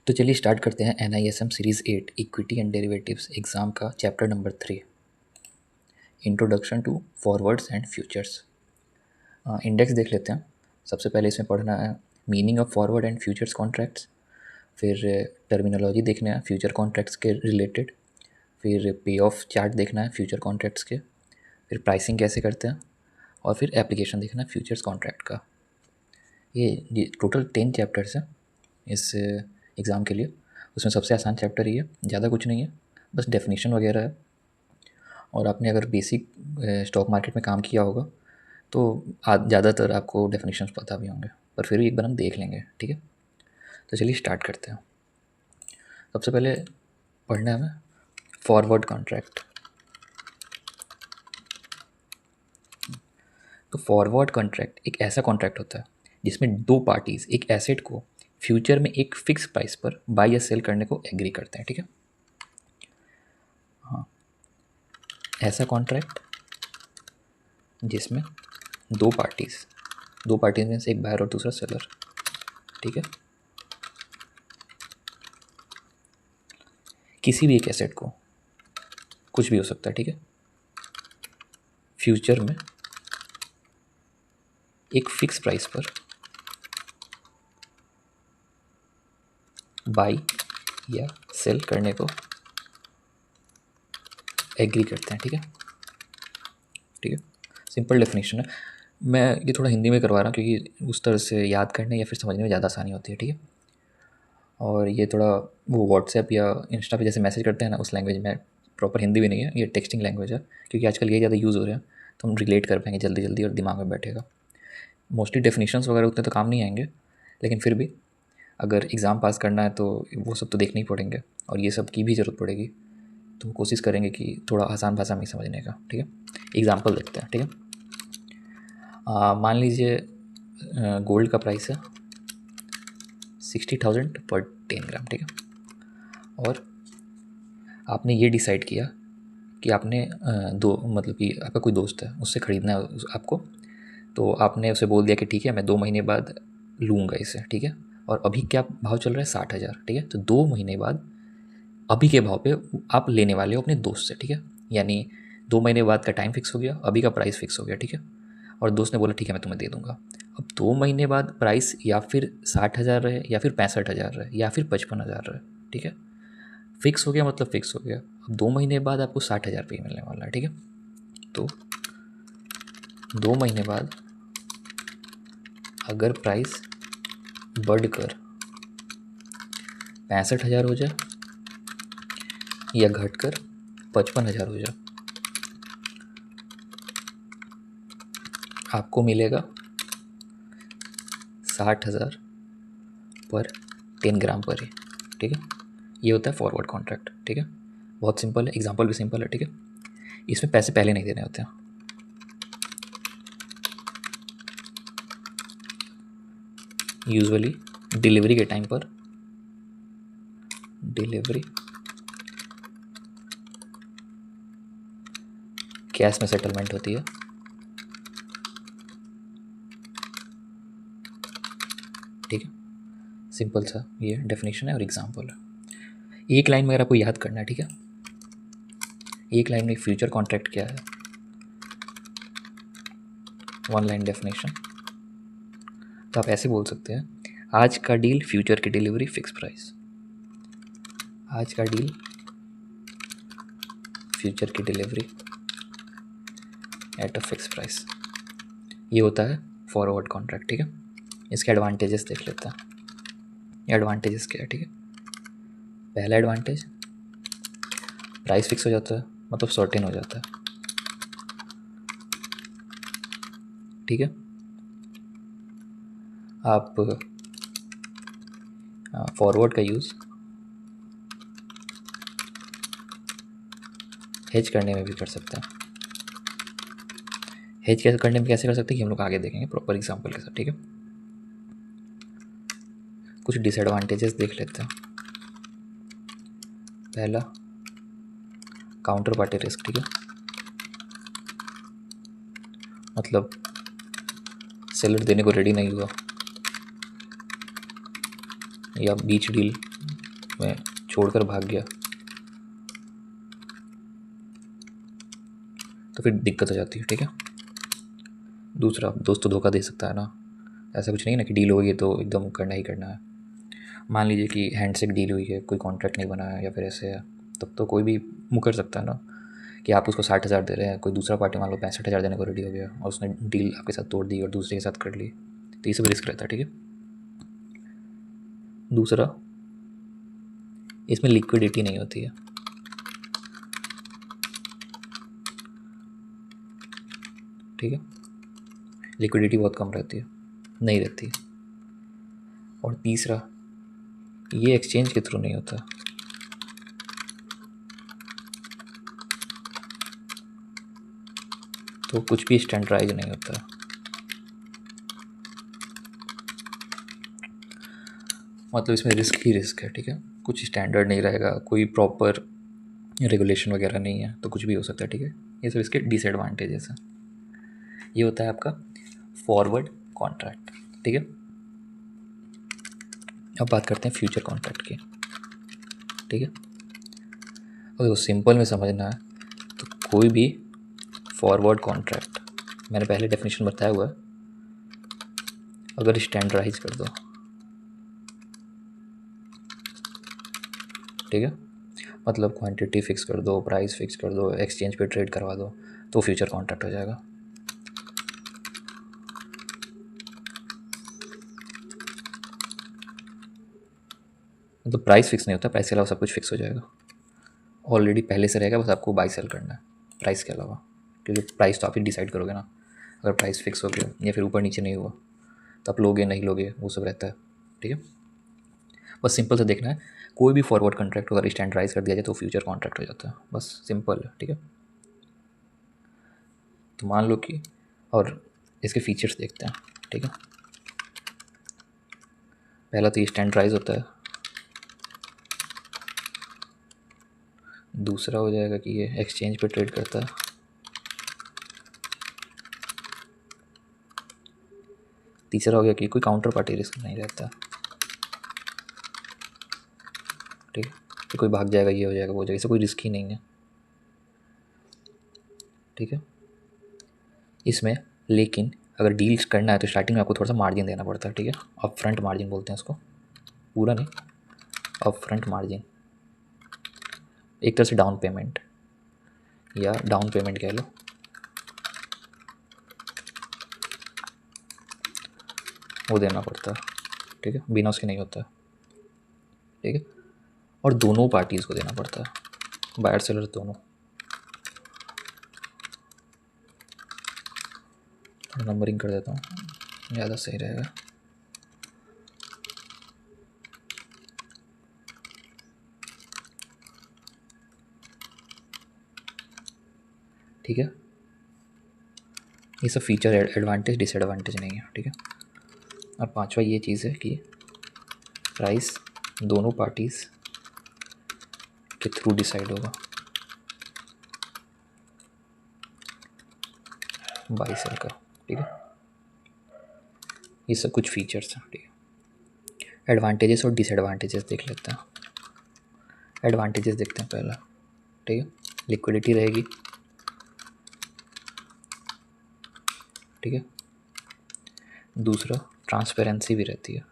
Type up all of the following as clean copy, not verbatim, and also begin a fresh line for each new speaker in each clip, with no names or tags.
तो चलिए स्टार्ट करते हैं NISM series 8 equity and derivatives exam का chapter number 3 introduction to forwards and futures. Index देख लेते हैं। सबसे पहले इसमें पढ़ना है meaning of forward and futures contracts, फिर टर्मिनोलॉजी देखना है फ्यूचर कॉन्ट्रैक्ट्स के रिलेटेड, फिर पे ऑफ चार्ट देखना है फ्यूचर कॉन्ट्रैक्ट्स के, फिर प्राइसिंग कैसे करते हैं, और फिर एप्लीकेशन देखना है फ्यूचर्स कॉन्ट्रैक्ट का। ये टोटल 10 चैप्टर्स हैं इस एग्ज़ाम के लिए। उसमें सबसे आसान चैप्टर ही है, ज़्यादा कुछ नहीं है, बस डेफिनेशन वगैरह है। और आपने अगर बेसिक स्टॉक मार्केट में काम किया होगा तो ज़्यादातर आपको डेफिनेशंस पता भी होंगे, पर फिर भी एक बार हम देख लेंगे, ठीक है। तो चलिए स्टार्ट करते हैं। सबसे पहले पढ़ना है हमें फॉरवर्ड कॉन्ट्रैक्ट। तो फॉरवर्ड कॉन्ट्रैक्ट एक ऐसा कॉन्ट्रैक्ट होता है जिसमें दो पार्टीज़ एक एसेट को फ्यूचर में एक फिक्स प्राइस पर बाय या सेल करने को एग्री करते हैं, ठीक है। हाँ, ऐसा कॉन्ट्रैक्ट जिसमें दो पार्टीज़ में से एक बायर और दूसरा सेलर, ठीक है, किसी भी एक एसेट को, कुछ भी हो सकता है, ठीक है, फ्यूचर में एक फिक्स प्राइस पर बाई या सेल करने को एग्री करते हैं, ठीक है। ठीक है, सिंपल डेफिनेशन है। मैं ये थोड़ा हिंदी में करवा रहा हूँ क्योंकि उस तरह से याद करने या फिर समझने में ज़्यादा आसानी होती है, ठीक है। और ये थोड़ा वो व्हाट्सएप या इंस्टा पे जैसे मैसेज करते हैं ना, उस लैंग्वेज में, प्रॉपर हिंदी भी नहीं है, ये टेक्सटिंग लैंग्वेज है क्योंकि आजकल ये ज़्यादा यूज़ हो रहे हैं, तो हम रिलेट कर पाएंगे जल्दी जल्दी और दिमाग में बैठेगा। मोस्टली डेफिनेशंस वगैरह उतने तो काम नहीं आएंगे, लेकिन फिर भी अगर एग्ज़ाम पास करना है तो वो सब तो देखने ही पड़ेंगे और ये सब की भी ज़रूरत पड़ेगी, तो कोशिश करेंगे कि थोड़ा आसान भाषा में समझने का, ठीक है। एग्ज़ाम्पल देखते हैं, ठीक है। मान लीजिए गोल्ड का प्राइस है 60,000 पर 10 ग्राम, ठीक है। और आपने ये डिसाइड किया कि आपने मतलब कि आपका कोई दोस्त है, उससे ख़रीदना है आपको, तो आपने उसे बोल दिया कि ठीक है मैं 2 महीने बाद लूँगा इसे, ठीक है। और अभी क्या भाव चल रहा है, 60,000, ठीक है। तो 2 महीने बाद अभी के भाव पे आप लेने वाले हो अपने दोस्त से, ठीक है। यानी 2 महीने बाद का टाइम फिक्स हो गया, अभी का प्राइस फिक्स हो गया, ठीक है। और दोस्त ने बोला ठीक है मैं तुम्हें दे दूँगा। अब 2 महीने बाद प्राइस या फिर 60,000 रहे, या फिर 65,000 रहे, या फिर 55,000 रहे, ठीक है। फिक्स हो गया मतलब फिक्स हो गया। अब 2 महीने बाद आपको 60,000 रुपये मिलने वाला है, ठीक है। तो 2 महीने बाद अगर प्राइस बढ़कर 65,000 हो जाए या घटकर 55,000 हो जाए, आपको मिलेगा 60,000 पर 10 ग्राम पर ही, ठीक है। ये होता है फॉरवर्ड कॉन्ट्रैक्ट, ठीक है। बहुत सिंपल है, एग्जांपल भी सिंपल है, ठीक है। इसमें पैसे पहले नहीं देने होते हैं। यूजुअली डिलीवरी के टाइम पर डिलीवरी कैश में सेटलमेंट होती है, ठीक है। सिंपल सा ये डेफिनेशन है और एग्जांपल है। एक लाइन में अगर आपको याद करना है, ठीक है, एक लाइन में फ्यूचर कॉन्ट्रैक्ट क्या है, 1 लाइन डेफिनेशन। तो आप ऐसे बोल सकते हैं, आज का डील फ्यूचर की डिलीवरी फिक्स प्राइस, आज का डील फ्यूचर की delivery at a fix price. ये होता है फॉरवर्ड कॉन्ट्रैक्ट, ठीक है। इसके एडवांटेजेस देख लेते हैं। एडवांटेजेस क्या है, ठीक है। पहला एडवांटेज, प्राइस फिक्स हो जाता है, मतलब सर्टेन हो जाता है, ठीक है। आप फॉरवर्ड का यूज़ हेज करने में भी कर सकते हैं। हेज कैसे करने में कैसे कर सकते हैं कि हम लोग आगे देखेंगे प्रॉपर एग्जांपल के साथ, ठीक है। कुछ डिसएडवांटेजेस देख लेते हैं। पहला, काउंटर पार्टी रिस्क, ठीक है। मतलब सेलर देने को रेडी नहीं हुआ या बीच डील उसमें छोड़कर भाग गया तो फिर दिक्कत हो जाती है, ठीक है। दूसरा, दोस्त तो धोखा दे सकता है ना, ऐसा कुछ नहीं है ना कि डील हो गई तो एकदम करना ही करना है। मान लीजिए कि हैंडशेक डील हुई है, कोई कॉन्ट्रैक्ट नहीं बना है या फिर ऐसे है, तब तो कोई भी मुकर सकता है ना कि आप उसको 60,000 दे रहे हैं, कोई दूसरा पार्टी मान लो 65,000 देने को रेडी हो गया और उसने डील आपके साथ तोड़ दी और दूसरे के साथ कर ली, तो ये सब रिस्क रहता है, ठीक है। दूसरा, इसमें लिक्विडिटी नहीं होती है, ठीक है। लिक्विडिटी बहुत कम रहती है, नहीं रहती। और तीसरा, ये एक्सचेंज के थ्रू नहीं होता, तो कुछ भी स्टैंडर्डाइज नहीं होता। मतलब इसमें रिस्क ही रिस्क है, ठीक है। कुछ स्टैंडर्ड नहीं रहेगा, कोई प्रॉपर रेगुलेशन वगैरह नहीं है, तो कुछ भी हो सकता है, ठीक है। ये सब इसके डिसएडवांटेजेस हैं। ये होता है आपका फॉरवर्ड कॉन्ट्रैक्ट, ठीक है। अब बात करते हैं फ्यूचर कॉन्ट्रैक्ट की, ठीक है। अगर सिंपल में समझना है तो कोई भी फॉरवर्ड कॉन्ट्रैक्ट, मैंने पहले डेफिनेशन बताया हुआ है, अगर स्टैंडर्डाइज कर दो, ठीक है, मतलब क्वांटिटी फिक्स कर दो, प्राइस फिक्स कर दो, एक्सचेंज पे ट्रेड करवा दो, तो फ्यूचर कॉन्ट्रैक्ट हो जाएगा। मतलब प्राइस फिक्स नहीं होता, प्राइस के अलावा सब कुछ फिक्स हो जाएगा, ऑलरेडी पहले से रहेगा, बस आपको बाई सेल करना है प्राइस के अलावा, क्योंकि प्राइस तो आप ही डिसाइड करोगे ना। अगर प्राइस फिक्स हो गया या फिर ऊपर नीचे नहीं हुआ तो आप लोगे नहीं लोगे, वो सब रहता है, ठीक है। बस सिंपल से देखना है, कोई भी फॉरवर्ड कॉन्ट्रैक्ट अगर स्टैंडर्डाइज कर दिया जाए तो फ्यूचर कॉन्ट्रैक्ट हो जाता है, बस सिंपल है, ठीक है। तो मान लो कि, और इसके फीचर्स देखते हैं, ठीक है। पहला तो ये स्टैंडर्डाइज होता है, दूसरा हो जाएगा कि ये एक्सचेंज पे ट्रेड करता है, तीसरा हो गया कि कोई काउंटर पार्टी रिस्क नहीं रहता, ठीक है, कि कोई भाग जाएगा, ये हो जाएगा, वो हो जाएगा, इससे कोई रिस्क ही नहीं है, ठीक है। इसमें लेकिन अगर डील्स करना है तो स्टार्टिंग में आपको थोड़ा सा मार्जिन देना पड़ता है, ठीक है। अप फ्रंट मार्जिन बोलते हैं उसको, पूरा नहीं, अप फ्रंट मार्जिन, एक तरह से डाउन पेमेंट या डाउन पेमेंट कह लो, वो देना पड़ता है, ठीक है, बिना उसके नहीं होता, ठीक है। और दोनों पार्टीज़ को देना पड़ता है, बायर सेलर दोनों। नंबरिंग कर देता हूँ, ज़्यादा सही रहेगा, ठीक है। ये सब फीचर एडवांटेज डिसएडवांटेज नहीं है, ठीक है। और पांचवा ये चीज़ है कि प्राइस दोनों पार्टीज़ के थ्रू डिसाइड होगा, बाई सेल का, ठीक है। ये सब कुछ फीचर्स हैं, ठीक है। एडवांटेजेस और डिसएडवांटेजेस देख लेते हैं। एडवांटेजेस देखते हैं पहला, ठीक है। लिक्विडिटी रहेगी, ठीक है। दूसरा, ट्रांसपेरेंसी भी रहती है,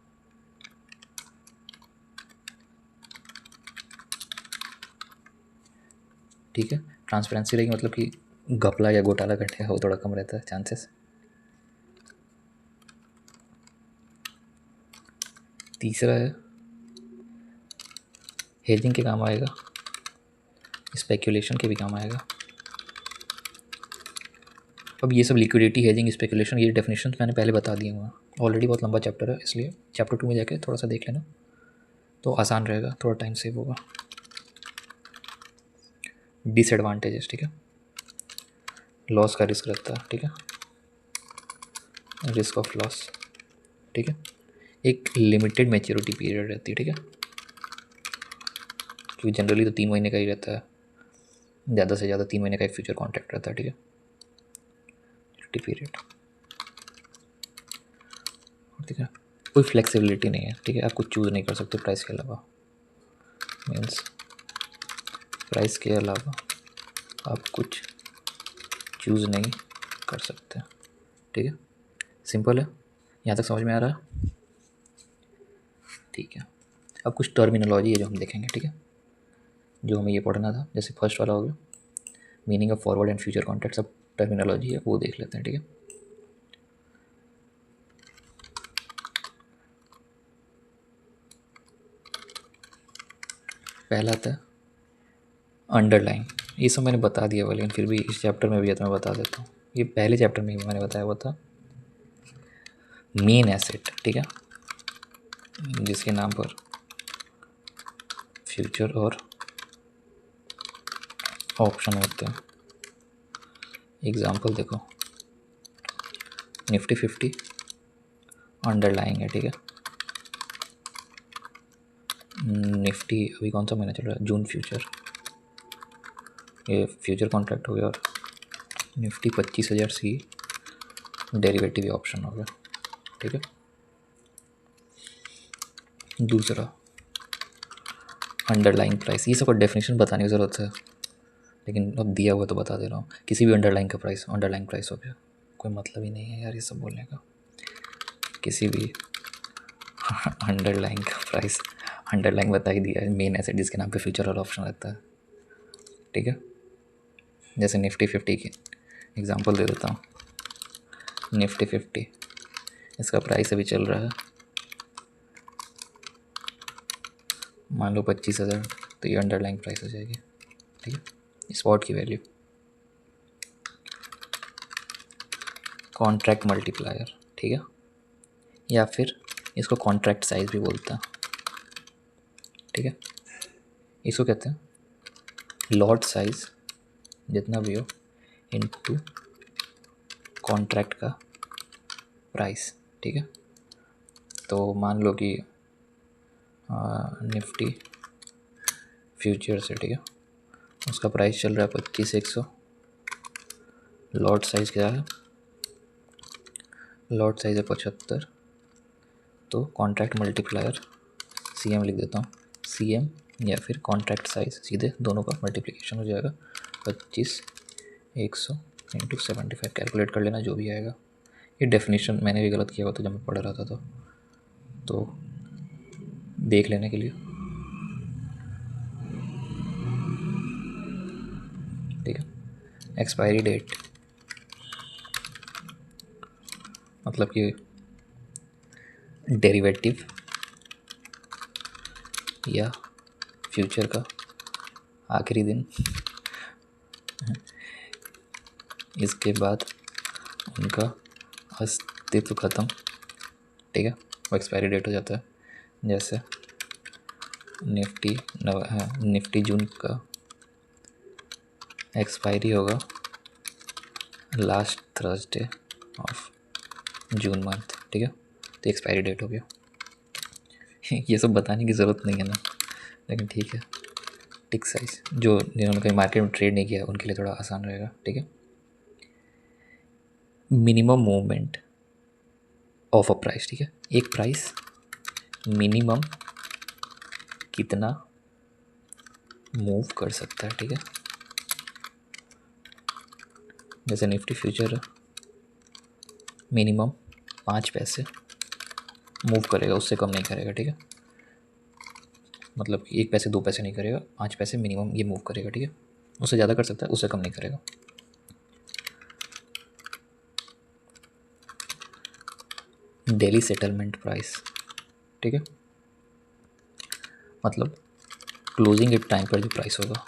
ठीक है। ट्रांसपेरेंसी रहेगी मतलब कि घपला या घोटाला करने का वो थोड़ा कम रहता है चांसेस। तीसरा है हेजिंग के काम आएगा, स्पेकुलेशन के भी काम आएगा। अब ये सब लिक्विडिटी, हेजिंग, स्पेकुलेशन, ये डेफिनेशन मैंने पहले बता दिए हुआ, ऑलरेडी बहुत लंबा चैप्टर है, इसलिए चैप्टर 2 में जाके थोड़ा सा देख लेना तो आसान रहेगा, थोड़ा टाइम सेव होगा। डिसएडवांटेजेस, ठीक है, लॉस का रिस्क रहता है, ठीक है, रिस्क ऑफ लॉस, ठीक है। एक लिमिटेड मैच्योरिटी पीरियड रहती है, ठीक है, क्योंकि जनरली तो 3 महीने का ही रहता है, ज़्यादा से ज़्यादा 3 महीने का एक फ्यूचर कॉन्ट्रैक्ट रहता है, ठीक है, पीरियड, ठीक है। कोई फ्लेक्सिबिलिटी नहीं है, ठीक है, आप कुछ चूज़ नहीं कर सकते प्राइस के अलावा, मीन्स प्राइस के अलावा आप कुछ चूज़ नहीं कर सकते। ठीक है, सिंपल है, यहाँ तक समझ में आ रहा है? ठीक है, अब कुछ टर्मिनोलॉजी है जो हम देखेंगे। ठीक है, जो हमें ये पढ़ना था, जैसे फर्स्ट वाला हो गया meaning of forward and future contract, सब टर्मिनोलॉजी है, वो देख लेते हैं। ठीक है, पहला था अंडरलाइन, ये सब मैंने बता दिया हुआ, लेकिन फिर भी इस चैप्टर में भी है तो मैं बता देता हूँ। ये पहले चैप्टर में ही मैंने बताया हुआ था, मेन एसेट। ठीक है, जिसके नाम पर फ्यूचर और ऑप्शन होते हैं। एग्जाम्पल देखो, निफ्टी 50 अंडरलाइंग है। ठीक है, निफ्टी अभी कौन सा महीना चल रहा है, जून फ्यूचर, ये फ्यूचर कॉन्ट्रैक्ट हो गया। और निफ्टी 25,000 सी डेरिवेटिव ऑप्शन हो गया। ठीक है, दूसरा अंडरलाइंग प्राइस, ये सब का डेफिनेशन बताने की ज़रूरत है, लेकिन अब दिया हुआ तो बता दे रहा हूँ। किसी भी अंडरलाइंग का प्राइस अंडरलाइंग प्राइस हो गया, कोई मतलब ही नहीं है यार ये सब बोलने का। किसी भी अंडरलाइंग का प्राइस, अंडरलाइंग बता ही दिया है, मेन एसेट जिसके नाम पे फ्यूचर और ऑप्शन रहता है। ठीक है, जैसे निफ्टी 50 की एग्जांपल दे देता हूँ। निफ्टी 50 इसका प्राइस अभी चल रहा है मान लो 25,000, तो ये अंडरलाइंग प्राइस हो जाएगी। ठीक है, स्पॉट की वैल्यू, कॉन्ट्रैक्ट मल्टीप्लायर। ठीक है, या फिर इसको कॉन्ट्रैक्ट साइज भी बोलते हैं। ठीक है, इसको कहते हैं लॉट साइज जितना भी हो इनटू कॉन्ट्रैक्ट का प्राइस। ठीक है, तो मान लो कि निफ्टी फ्यूचर से, ठीक है, उसका प्राइस चल रहा है 25,100, लॉट साइज क्या है, लॉट साइज है 75, तो कॉन्ट्रैक्ट मल्टीप्लायर CM लिख देता हूँ, CM या फिर कॉन्ट्रैक्ट साइज, सीधे दोनों का मल्टीप्लिकेशन हो जाएगा 25,100 इंटू 75, कैलकुलेट कर लेना जो भी आएगा। ये डेफिनेशन मैंने भी गलत किया हुआ था जब मैं पढ़ रहा था, तो देख लेने के लिए। ठीक है, एक्सपायरी डेट मतलब कि डेरिवेटिव या फ्यूचर का आखिरी दिन, इसके बाद उनका अस्तित्व ख़त्म। ठीक है, वो एक्सपायरी डेट हो जाता है। जैसे निफ्टी जून का एक्सपायरी होगा last Thursday of June month. ठीक है, तो एक्सपायरी डेट हो गया। ये सब बताने की ज़रूरत नहीं है ना, लेकिन ठीक है। टिक साइज, जो जिन्होंने कहीं मार्केट में ट्रेड नहीं किया उनके लिए थोड़ा आसान रहेगा। ठीक है, minimum movement of a price. ठीक है, एक प्राइस मिनिमम कितना मूव कर सकता है। ठीक है, जैसे निफ्टी फ्यूचर मिनिमम 5 पैसे मूव करेगा, उससे कम नहीं करेगा। ठीक है, मतलब कि 1 पैसे 2 पैसे नहीं करेगा, 5 पैसे मिनिमम ये मूव करेगा। ठीक है, उससे ज़्यादा कर सकता है, उससे कम नहीं करेगा। Daily settlement price. ठीक है, मतलब क्लोजिंग के टाइम पर जो प्राइस होगा,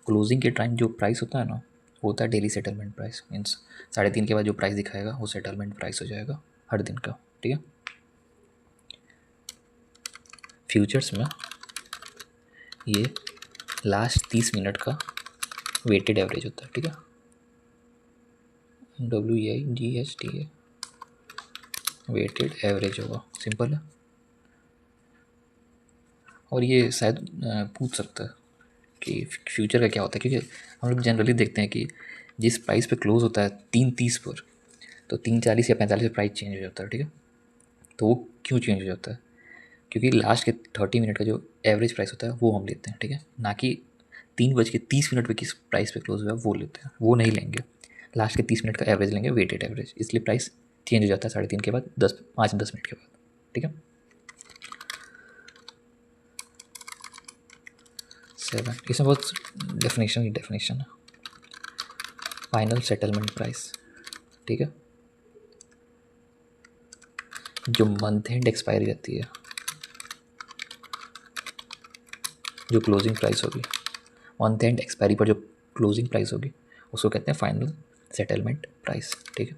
क्लोजिंग के टाइम जो प्राइस होता है ना, वो होता है डेली सेटलमेंट प्राइस। मीन्स 3:30 के बाद जो प्राइस दिखाएगा वो सेटलमेंट प्राइस हो जाएगा हर दिन का। ठीक है, फ्यूचर्स में ये लास्ट 30 मिनट का वेटेड एवरेज होता है। ठीक है, WEIGHT वेटेड एवरेज होगा, सिंपल है। और ये शायद पूछ सकता है कि फ्यूचर का क्या होता है, क्योंकि हम लोग जनरली देखते हैं कि जिस प्राइस पे क्लोज होता है 3:30 पर, तो 3:40 या 45 पे प्राइस चेंज हो जाता है। ठीक है, तो वो क्यों चेंज हो जाता है? क्योंकि लास्ट के 30 मिनट का जो एवरेज प्राइस होता है वो हम लेते हैं, ठीक है, ना कि 3:30 पे किस प्राइस पे क्लोज हुआ है वो लेते हैं, वो नहीं लेंगे। लास्ट के 30 मिनट का एवरेज लेंगे, वेटेड एवरेज, इसलिए प्राइस चेंज हो जाता है 3:30 के बाद, 5-10 मिनट के बाद, ठीक है। 7, इसमें बहुत डेफिनेशन है। फाइनल सेटलमेंट प्राइस, ठीक है, जो मंथ एंड एक्सपायरी रहती है, जो क्लोजिंग प्राइस होगी मंथ एंड एक्सपायरी पर, जो क्लोजिंग प्राइस होगी उसको कहते हैं फाइनल सेटलमेंट प्राइस, ठीक है।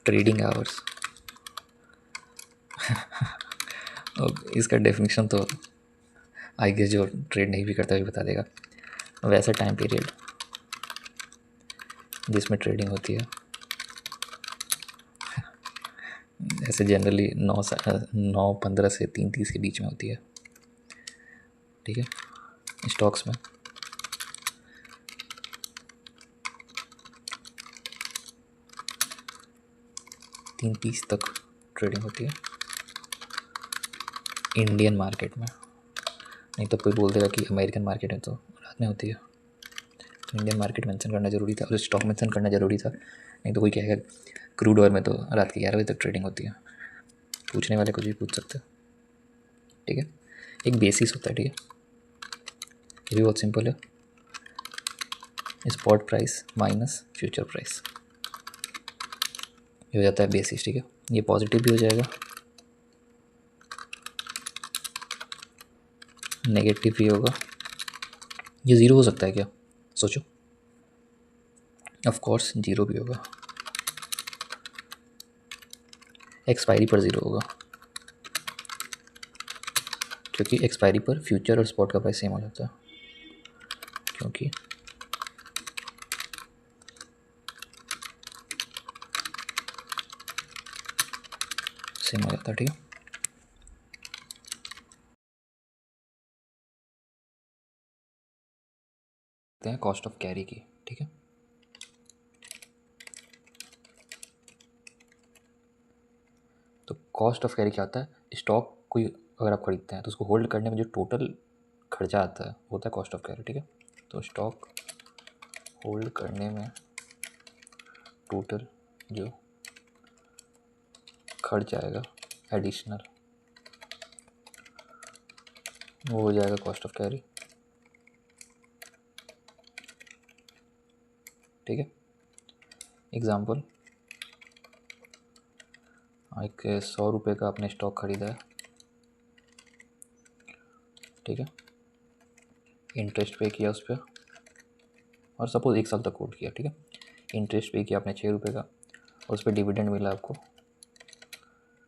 ट्रेडिंग आवर्स, अब इसका डेफिनेशन तो आई गेस जो ट्रेड नहीं भी करता भी बता देगा। वैसा टाइम पीरियड जिसमें ट्रेडिंग होती है, ऐसे जनरली 9:15 से 3:30 के बीच में होती है, ठीक है, स्टॉक्स में। तीन 30 तक ट्रेडिंग होती है इंडियन मार्केट में। नहीं तो कोई बोल देगा कि अमेरिकन मार्केट में तो रात में होती है। इंडियन मार्केट मेंशन करना ज़रूरी था, और स्टॉक मेंशन करना ज़रूरी था, नहीं तो कोई कहेगा क्रूड ऑयल में तो रात के 11 बजे तक ट्रेडिंग होती है। पूछने वाले कुछ भी पूछ सकते हैं, ठीक है। एक बेसिस होता है, ठीक है, ये भी बहुत सिंपल है, spot price minus future price, ये हो जाता है बेसिस, ठीक है। ये पॉजिटिव भी हो जाएगा, नेगेटिव भी होगा, ये ज़ीरो हो सकता है क्या, सोचो, ऑफ कोर्स जीरो भी होगा, एक्सपायरी पर ज़ीरो होगा, क्योंकि एक्सपायरी पर फ्यूचर और स्पॉट का प्राइस सेम हो जाता है, क्योंकि सेम हो जाता है, ठीक है। हैं कॉस्ट ऑफ कैरी की, ठीक है। तो कॉस्ट ऑफ कैरी क्या होता है, स्टॉक कोई अगर आप खरीदते हैं तो उसको होल्ड करने में जो टोटल खर्चा आता है होता है कॉस्ट ऑफ कैरी, ठीक है। तो स्टॉक होल्ड करने में टोटल जो खर्च आएगा एडिशनल, वो हो जाएगा कॉस्ट ऑफ कैरी, ठीक है। एग्जाम्पल, एक 100 रुपये का आपने स्टॉक खरीदा है, ठीक है, इंटरेस्ट पे किया उस पर, और सपोज 1 साल तक होल्ड किया, ठीक है। इंटरेस्ट पे किया आपने 6 रुपये का, और उस पर डिविडेंड मिला आपको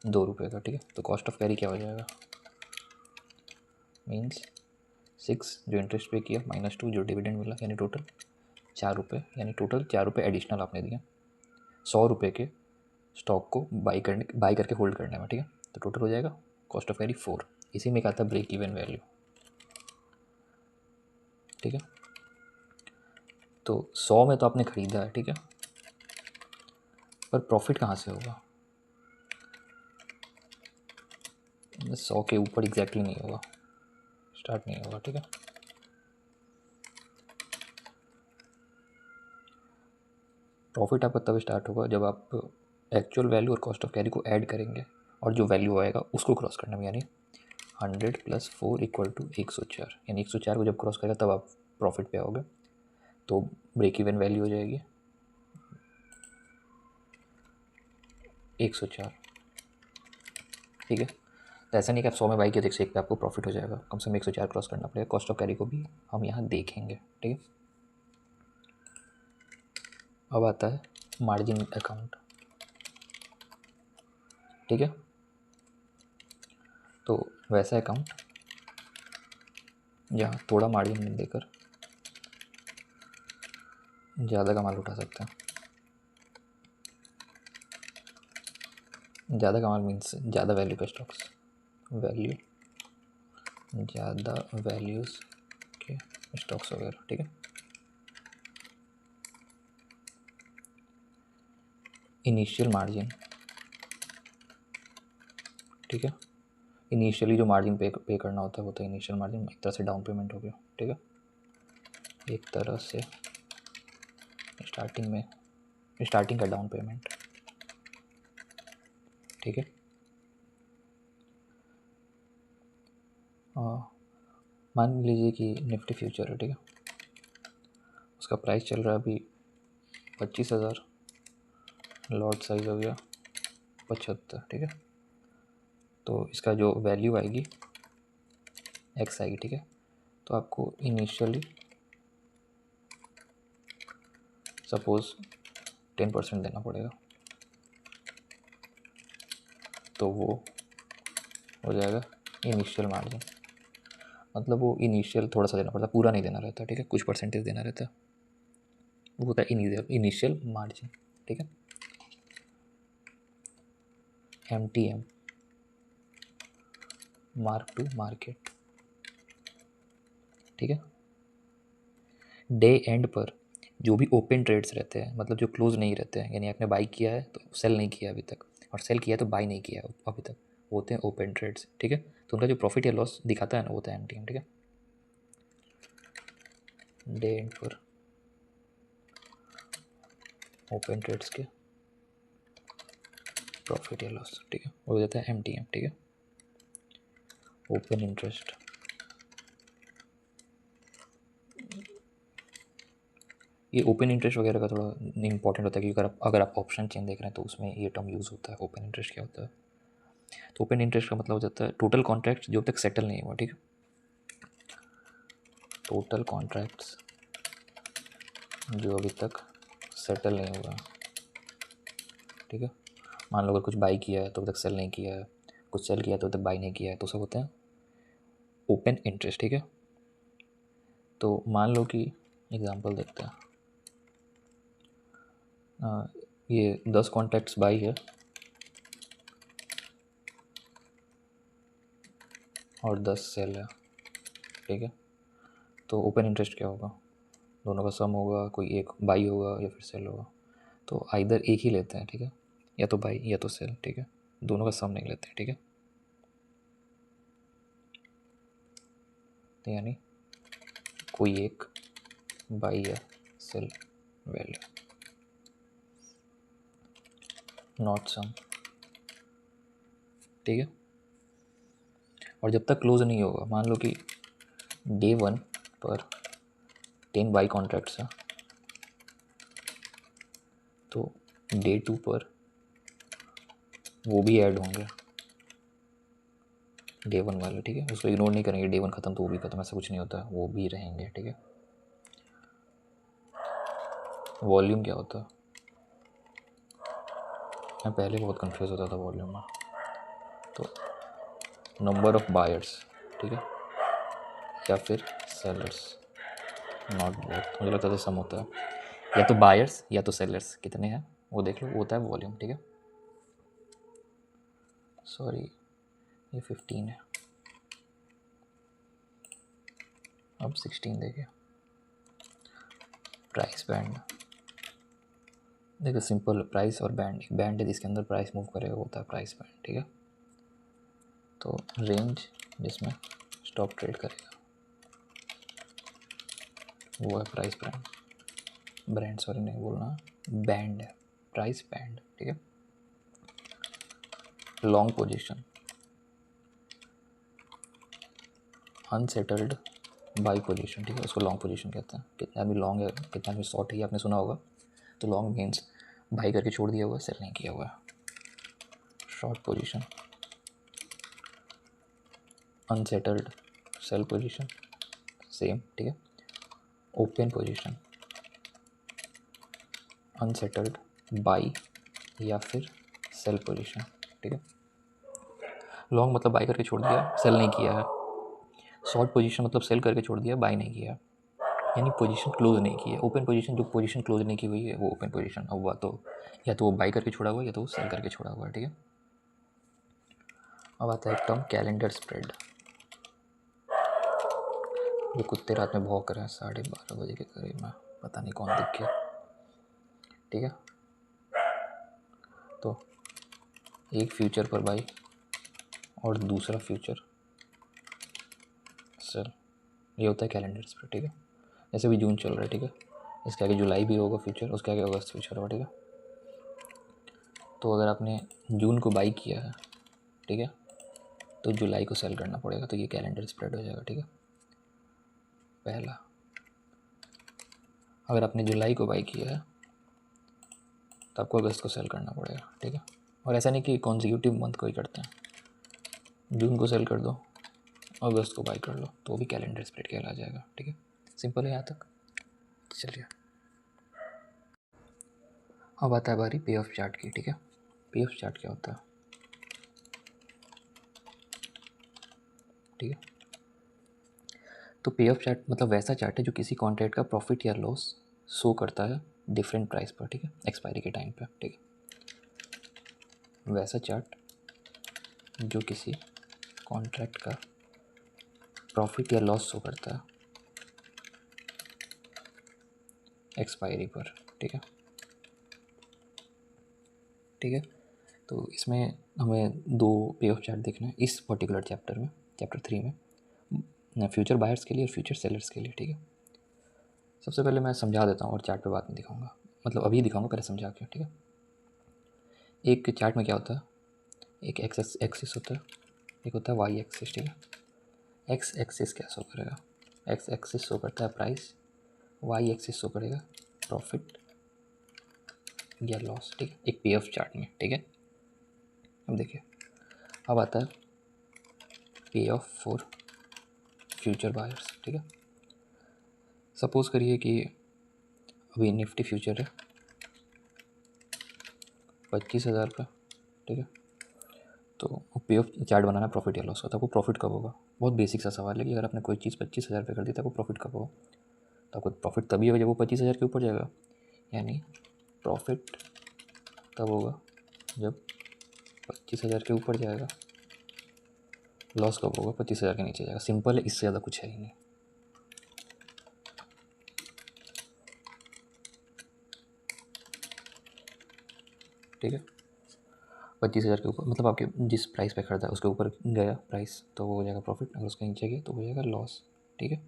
2 रुपये का, ठीक है। तो कॉस्ट ऑफ कैरी क्या हो जाएगा, मीन्स 6 जो इंटरेस्ट पे किया माइनस 2 जो डिविडेंड मिला, यानी टोटल 4 रुपये, यानी टोटल 4 रुपये एडिशनल आपने दिया 100 रुपये के स्टॉक को बाई करके होल्ड करने में, ठीक है। तो टोटल हो जाएगा कॉस्ट ऑफ कैरी 4, इसी में एक आता है ब्रेक इवन वैल्यू, ठीक है। तो 100 में तो आपने ख़रीदा है, ठीक है, पर प्रॉफिट कहाँ से होगा, 100 के ऊपर एग्जैक्टली नहीं होगा, स्टार्ट नहीं होगा, ठीक है। प्रॉफिट आपका तब स्टार्ट होगा जब आप एक्चुअल वैल्यू और कॉस्ट ऑफ कैरी को ऐड करेंगे, और जो वैल्यू आएगा उसको क्रॉस करने में, यानी 100 + 4 = 104, यानी 104 को जब क्रॉस करेगा तब आप प्रॉफिट पे आओगे, तो ब्रेक इवन वैल्यू हो जाएगी 104, ठीक है। तो ऐसा नहीं कि आप 100 में बाई किया तो 101 पे आपको प्रॉफिट हो जाएगा, कम से कम 104 क्रॉस करना पड़ेगा। कॉस्ट ऑफ कैरी को भी हम यहाँ देखेंगे, ठीक है। अब आता है मार्जिन अकाउंट, ठीक है। तो वैसा अकाउंट जहाँ थोड़ा मार्जिन देकर ज़्यादा का माल उठा सकते हैं। ज़्यादा का माल मीन्स ज़्यादा वैल्यू के स्टॉक्स, वैल्यू ज़्यादा वैल्यूज़ के स्टॉक्स वगैरह, ठीक है। इनिशियल मार्जिन ठीक है। इनिशियली जो मार्जिन पे करना होता है वो तो इनिशियल मार्जिन एक तरह से डाउन पेमेंट हो गया, ठीक है। एक तरह से स्टार्टिंग का डाउन पेमेंट, ठीक है। मान लीजिए कि निफ्टी फ्यूचर है, ठीक है। उसका प्राइस चल रहा है अभी 25,000, लॉट साइज हो गया 75, ठीक है। तो इसका जो वैल्यू आएगी एक्स आएगी, ठीक है। तो आपको इनिशियली सपोज 10% देना पड़ेगा, तो वो हो जाएगा इनिशियल मार्जिन। मतलब वो इनिशियल थोड़ा सा देना पड़ता है, पूरा नहीं देना रहता, ठीक है। कुछ परसेंटेज देना रहता है, वो होता है इनिशियल मार्जिन, ठीक है। MTM, मार्क टू मार्केट, ठीक है। डे एंड पर जो भी ओपन ट्रेड्स रहते हैं, मतलब जो क्लोज नहीं रहते हैं, यानी आपने बाई किया है तो सेल नहीं किया अभी तक, और सेल किया है तो बाई नहीं किया अभी तक, वो होते हैं ओपन ट्रेड्स, ठीक है। तो उनका जो प्रॉफिट या लॉस दिखाता है ना, वो होता है MTM, ठीक है। डे एंड पर ओपन ट्रेड्स के प्रॉफिट या लॉस, ठीक है, वो हो जाता है MTM, ठीक है। ओपन इंटरेस्ट, ये ओपन इंटरेस्ट वगैरह का थोड़ा इंपॉर्टेंट होता है, क्योंकि अगर आप ऑप्शन चेन देख रहे हैं तो उसमें ये टर्म यूज़ होता है। ओपन इंटरेस्ट क्या होता है? तो ओपन इंटरेस्ट का मतलब हो जाता है टोटल कॉन्ट्रैक्ट्स जो अब तक सेटल नहीं हुआ, ठीक है। टोटल कॉन्ट्रैक्ट्स जो अभी तक सेटल नहीं हुआ, ठीक है। मान लो अगर कुछ बाई किया है तो अभी तक सेल नहीं किया है, कुछ सेल किया तो अभी तक बाई नहीं किया है, तो सब होते हैं ओपन इंटरेस्ट, ठीक है। तो मान लो कि एग्जांपल देखते हैं, ये 10 कॉन्ट्रैक्ट्स बाई है और 10 सेल है, ठीक है। तो ओपन इंटरेस्ट क्या होगा? दोनों का सम होगा, कोई एक बाई होगा या फिर सेल होगा। तो आइदर एक ही लेते हैं, ठीक है, या तो बाई या तो सेल, ठीक है। दोनों का सम नहीं लेते हैं, ठीक है। तो यानी कोई एक बाई या सेल वैल्यू, नॉट सम, ठीक है। और जब तक क्लोज नहीं होगा, मान लो कि डे 1 पर 10 बाई कॉन्ट्रैक्ट्स हैं, तो डे 2 पर वो भी ऐड होंगे डे 1 वाले, ठीक है। उसको इग्नोर नहीं करेंगे, डे 1 ख़त्म तो वो भी ख़त्म, ऐसा कुछ नहीं होता, वो भी रहेंगे, ठीक है। वॉल्यूम क्या होता है? मैं पहले बहुत कंफ्यूज होता था वॉल्यूम में। तो नंबर ऑफ बायर्स, ठीक है, या फिर सेलर्स, नॉट बोथ। मुझे लगता था सम होता है, या तो बायर्स या तो सेलर्स कितने हैं वो देख लो, वो होता है वॉल्यूम, ठीक है। सॉरी, ये 15 है, अब 16 देखिए। प्राइस बैंड, देखो सिंपल प्राइस और बैंड, एक बैंड है जिसके अंदर प्राइस मूव करेगा, वो होता है प्राइस बैंड, ठीक है। तो रेंज जिसमें स्टॉप ट्रेड करेगा वो है प्राइस ब्रांड, सॉरी नहीं बोलना, बैंड है, प्राइस बैंड, ठीक है। Long position, unsettled by position, ठीक है, उसको लॉन्ग पोजीशन कहते हैं। कितना भी लॉन्ग है, कितना भी शॉर्ट है, ये आपने सुना होगा। तो लॉन्ग मीन्स बाई करके छोड़ दिया हुआ है, सेल नहीं किया हुआ है। Short position, unsettled sell position, same, ठीक है। ओपन पोजीशन, अनसेटल्ड बाई या फिर सेल पोजीशन, ठीक है। लॉन्ग मतलब बाई करके छोड़ दिया, सेल नहीं किया है। शॉर्ट पोजीशन मतलब सेल करके छोड़ दिया, बाई नहीं किया, यानी पोजीशन क्लोज नहीं की है। ओपन पोजीशन, जो पोजीशन क्लोज नहीं की हुई है वो ओपन पोजीशन हुआ, तो या तो वो बाई करके छोड़ा हुआ है या तो वो सेल करके छोड़ा हुआ है, ठीक है। अब आता है टर्म कैलेंडर स्प्रेड। ये कुत्ते रात में भौंक रहे हैं 12:30 बजे के करीब में, पता नहीं कौन दिख गया, ठीक है। तो एक फ्यूचर पर बाई और दूसरा फ्यूचर सेल, ये होता है कैलेंडर स्प्रेड, ठीक है। जैसे भी जून चल रहा है, ठीक है, इसके आगे जुलाई भी होगा फ्यूचर, उसके आगे अगस्त फ्यूचर होगा, ठीक है। तो अगर आपने जून को बाई किया है, ठीक है, तो जुलाई को सेल करना पड़ेगा, तो ये कैलेंडर स्प्रेड हो जाएगा, ठीक है, पहला। अगर आपने जुलाई को बाई किया है तो आपको अगस्त को सेल करना पड़ेगा, ठीक है। और ऐसा नहीं कि कॉन्जिक्यूटिव मंथ को ही करते हैं, जून को सेल कर दो, अगस्त को बाई कर लो, तो भी कैलेंडर स्प्रेड कहला जाएगा, ठीक है। सिंपल है यहाँ तक। चलिए अब आता है बारी पे ऑफ चार्ट की, ठीक है। पे ऑफ चार्ट क्या होता है, ठीक है। तो पे ऑफ चार्ट मतलब वैसा चार्ट है जो किसी कॉन्ट्रैक्ट का प्रॉफिट या लॉस शो करता है डिफरेंट प्राइस पर, ठीक है, एक्सपायरी के टाइम पर, ठीक है। वैसा चार्ट जो किसी कॉन्ट्रैक्ट का प्रॉफिट या लॉस शो करता है एक्सपायरी पर, ठीक है, ठीक है। तो इसमें हमें दो पे ऑफ चार्ट देखना है इस पर्टिकुलर चैप्टर में, चैप्टर 3 में, फ्यूचर बायर्स के लिए और फ्यूचर सेलर्स के लिए, ठीक है। सबसे पहले मैं समझा देता हूँ और चार्ट पे बाद में दिखाऊंगा, मतलब अभी दिखाऊंगा, पहले समझा के, ठीक है। एक चार्ट में क्या होता है, एक एक्स एक्सिस होता है, एक होता है वाई एक्सिस, ठीक है। एक्स एक्सिस क्या शो करेगा, एक्स एक्सिस शो करता है प्राइस, वाई एक्सिस शो करेगा प्रॉफिट या लॉस, ठीक है, एक पे ऑफ चार्ट में, ठीक है। अब देखिए, अब आता है पे ऑफ फॉर फ्यूचर बायर्स, ठीक है। सपोज़ करिए कि अभी निफ्टी फ्यूचर है 25,000 का, ठीक है। तो पे ऑफ चार्ट बनाना प्रॉफिट या लॉस होता है, आपको प्रॉफिट कब होगा, बहुत बेसिक सा सवाल है कि अगर आपने कोई चीज़ 25,000 पे कर दी तो आपको प्रॉफिट कब होगा। तो आपको प्रॉफिट तभी होगा जब वो 25,000 के ऊपर जाएगा, यानी प्रॉफिट तब होगा जब 25,000 के ऊपर जाएगा, लॉस कब होगा 25,000 के नीचे जाएगा। सिंपल है, इससे ज़्यादा कुछ है ही नहीं, ठीक है। 25,000 के ऊपर मतलब आपके जिस प्राइस पे खरीदा है उसके ऊपर गया प्राइस तो वो हो जाएगा प्रॉफिट, अगर उसके नीचे गया तो हो जाएगा लॉस, ठीक है।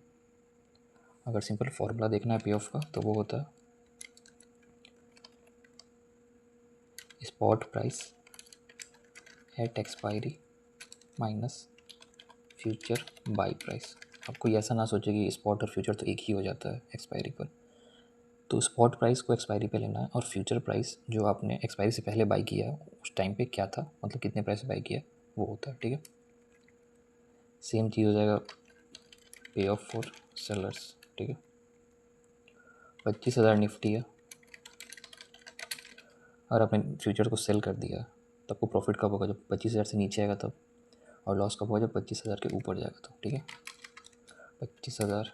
अगर सिंपल फार्मूला देखना है पे ऑफ का तो वो होता है spot price at expiry minus future buy price. अब कोई ऐसा ना सोचे कि स्पॉट और फ्यूचर तो एक ही हो जाता है एक्सपायरी पर। तो स्पॉट प्राइस को एक्सपायरी पे लेना है और फ्यूचर प्राइस जो आपने एक्सपायरी से पहले बाई किया उस टाइम पे क्या था, मतलब कितने प्राइस से बाई किया वो होता है, ठीक है। सेम चीज़ हो जाएगा पे ऑफ फॉर सेलर्स, ठीक है। 25,000 निफ्टी है और आपने फ्यूचर को सेल कर दिया तो आपको प्रॉफिट कब होगा, जब 25,000 से नीचे आएगा तब, और लॉस कब होगा जब 25,000 के ऊपर जाएगा तो, ठीक है। 25,000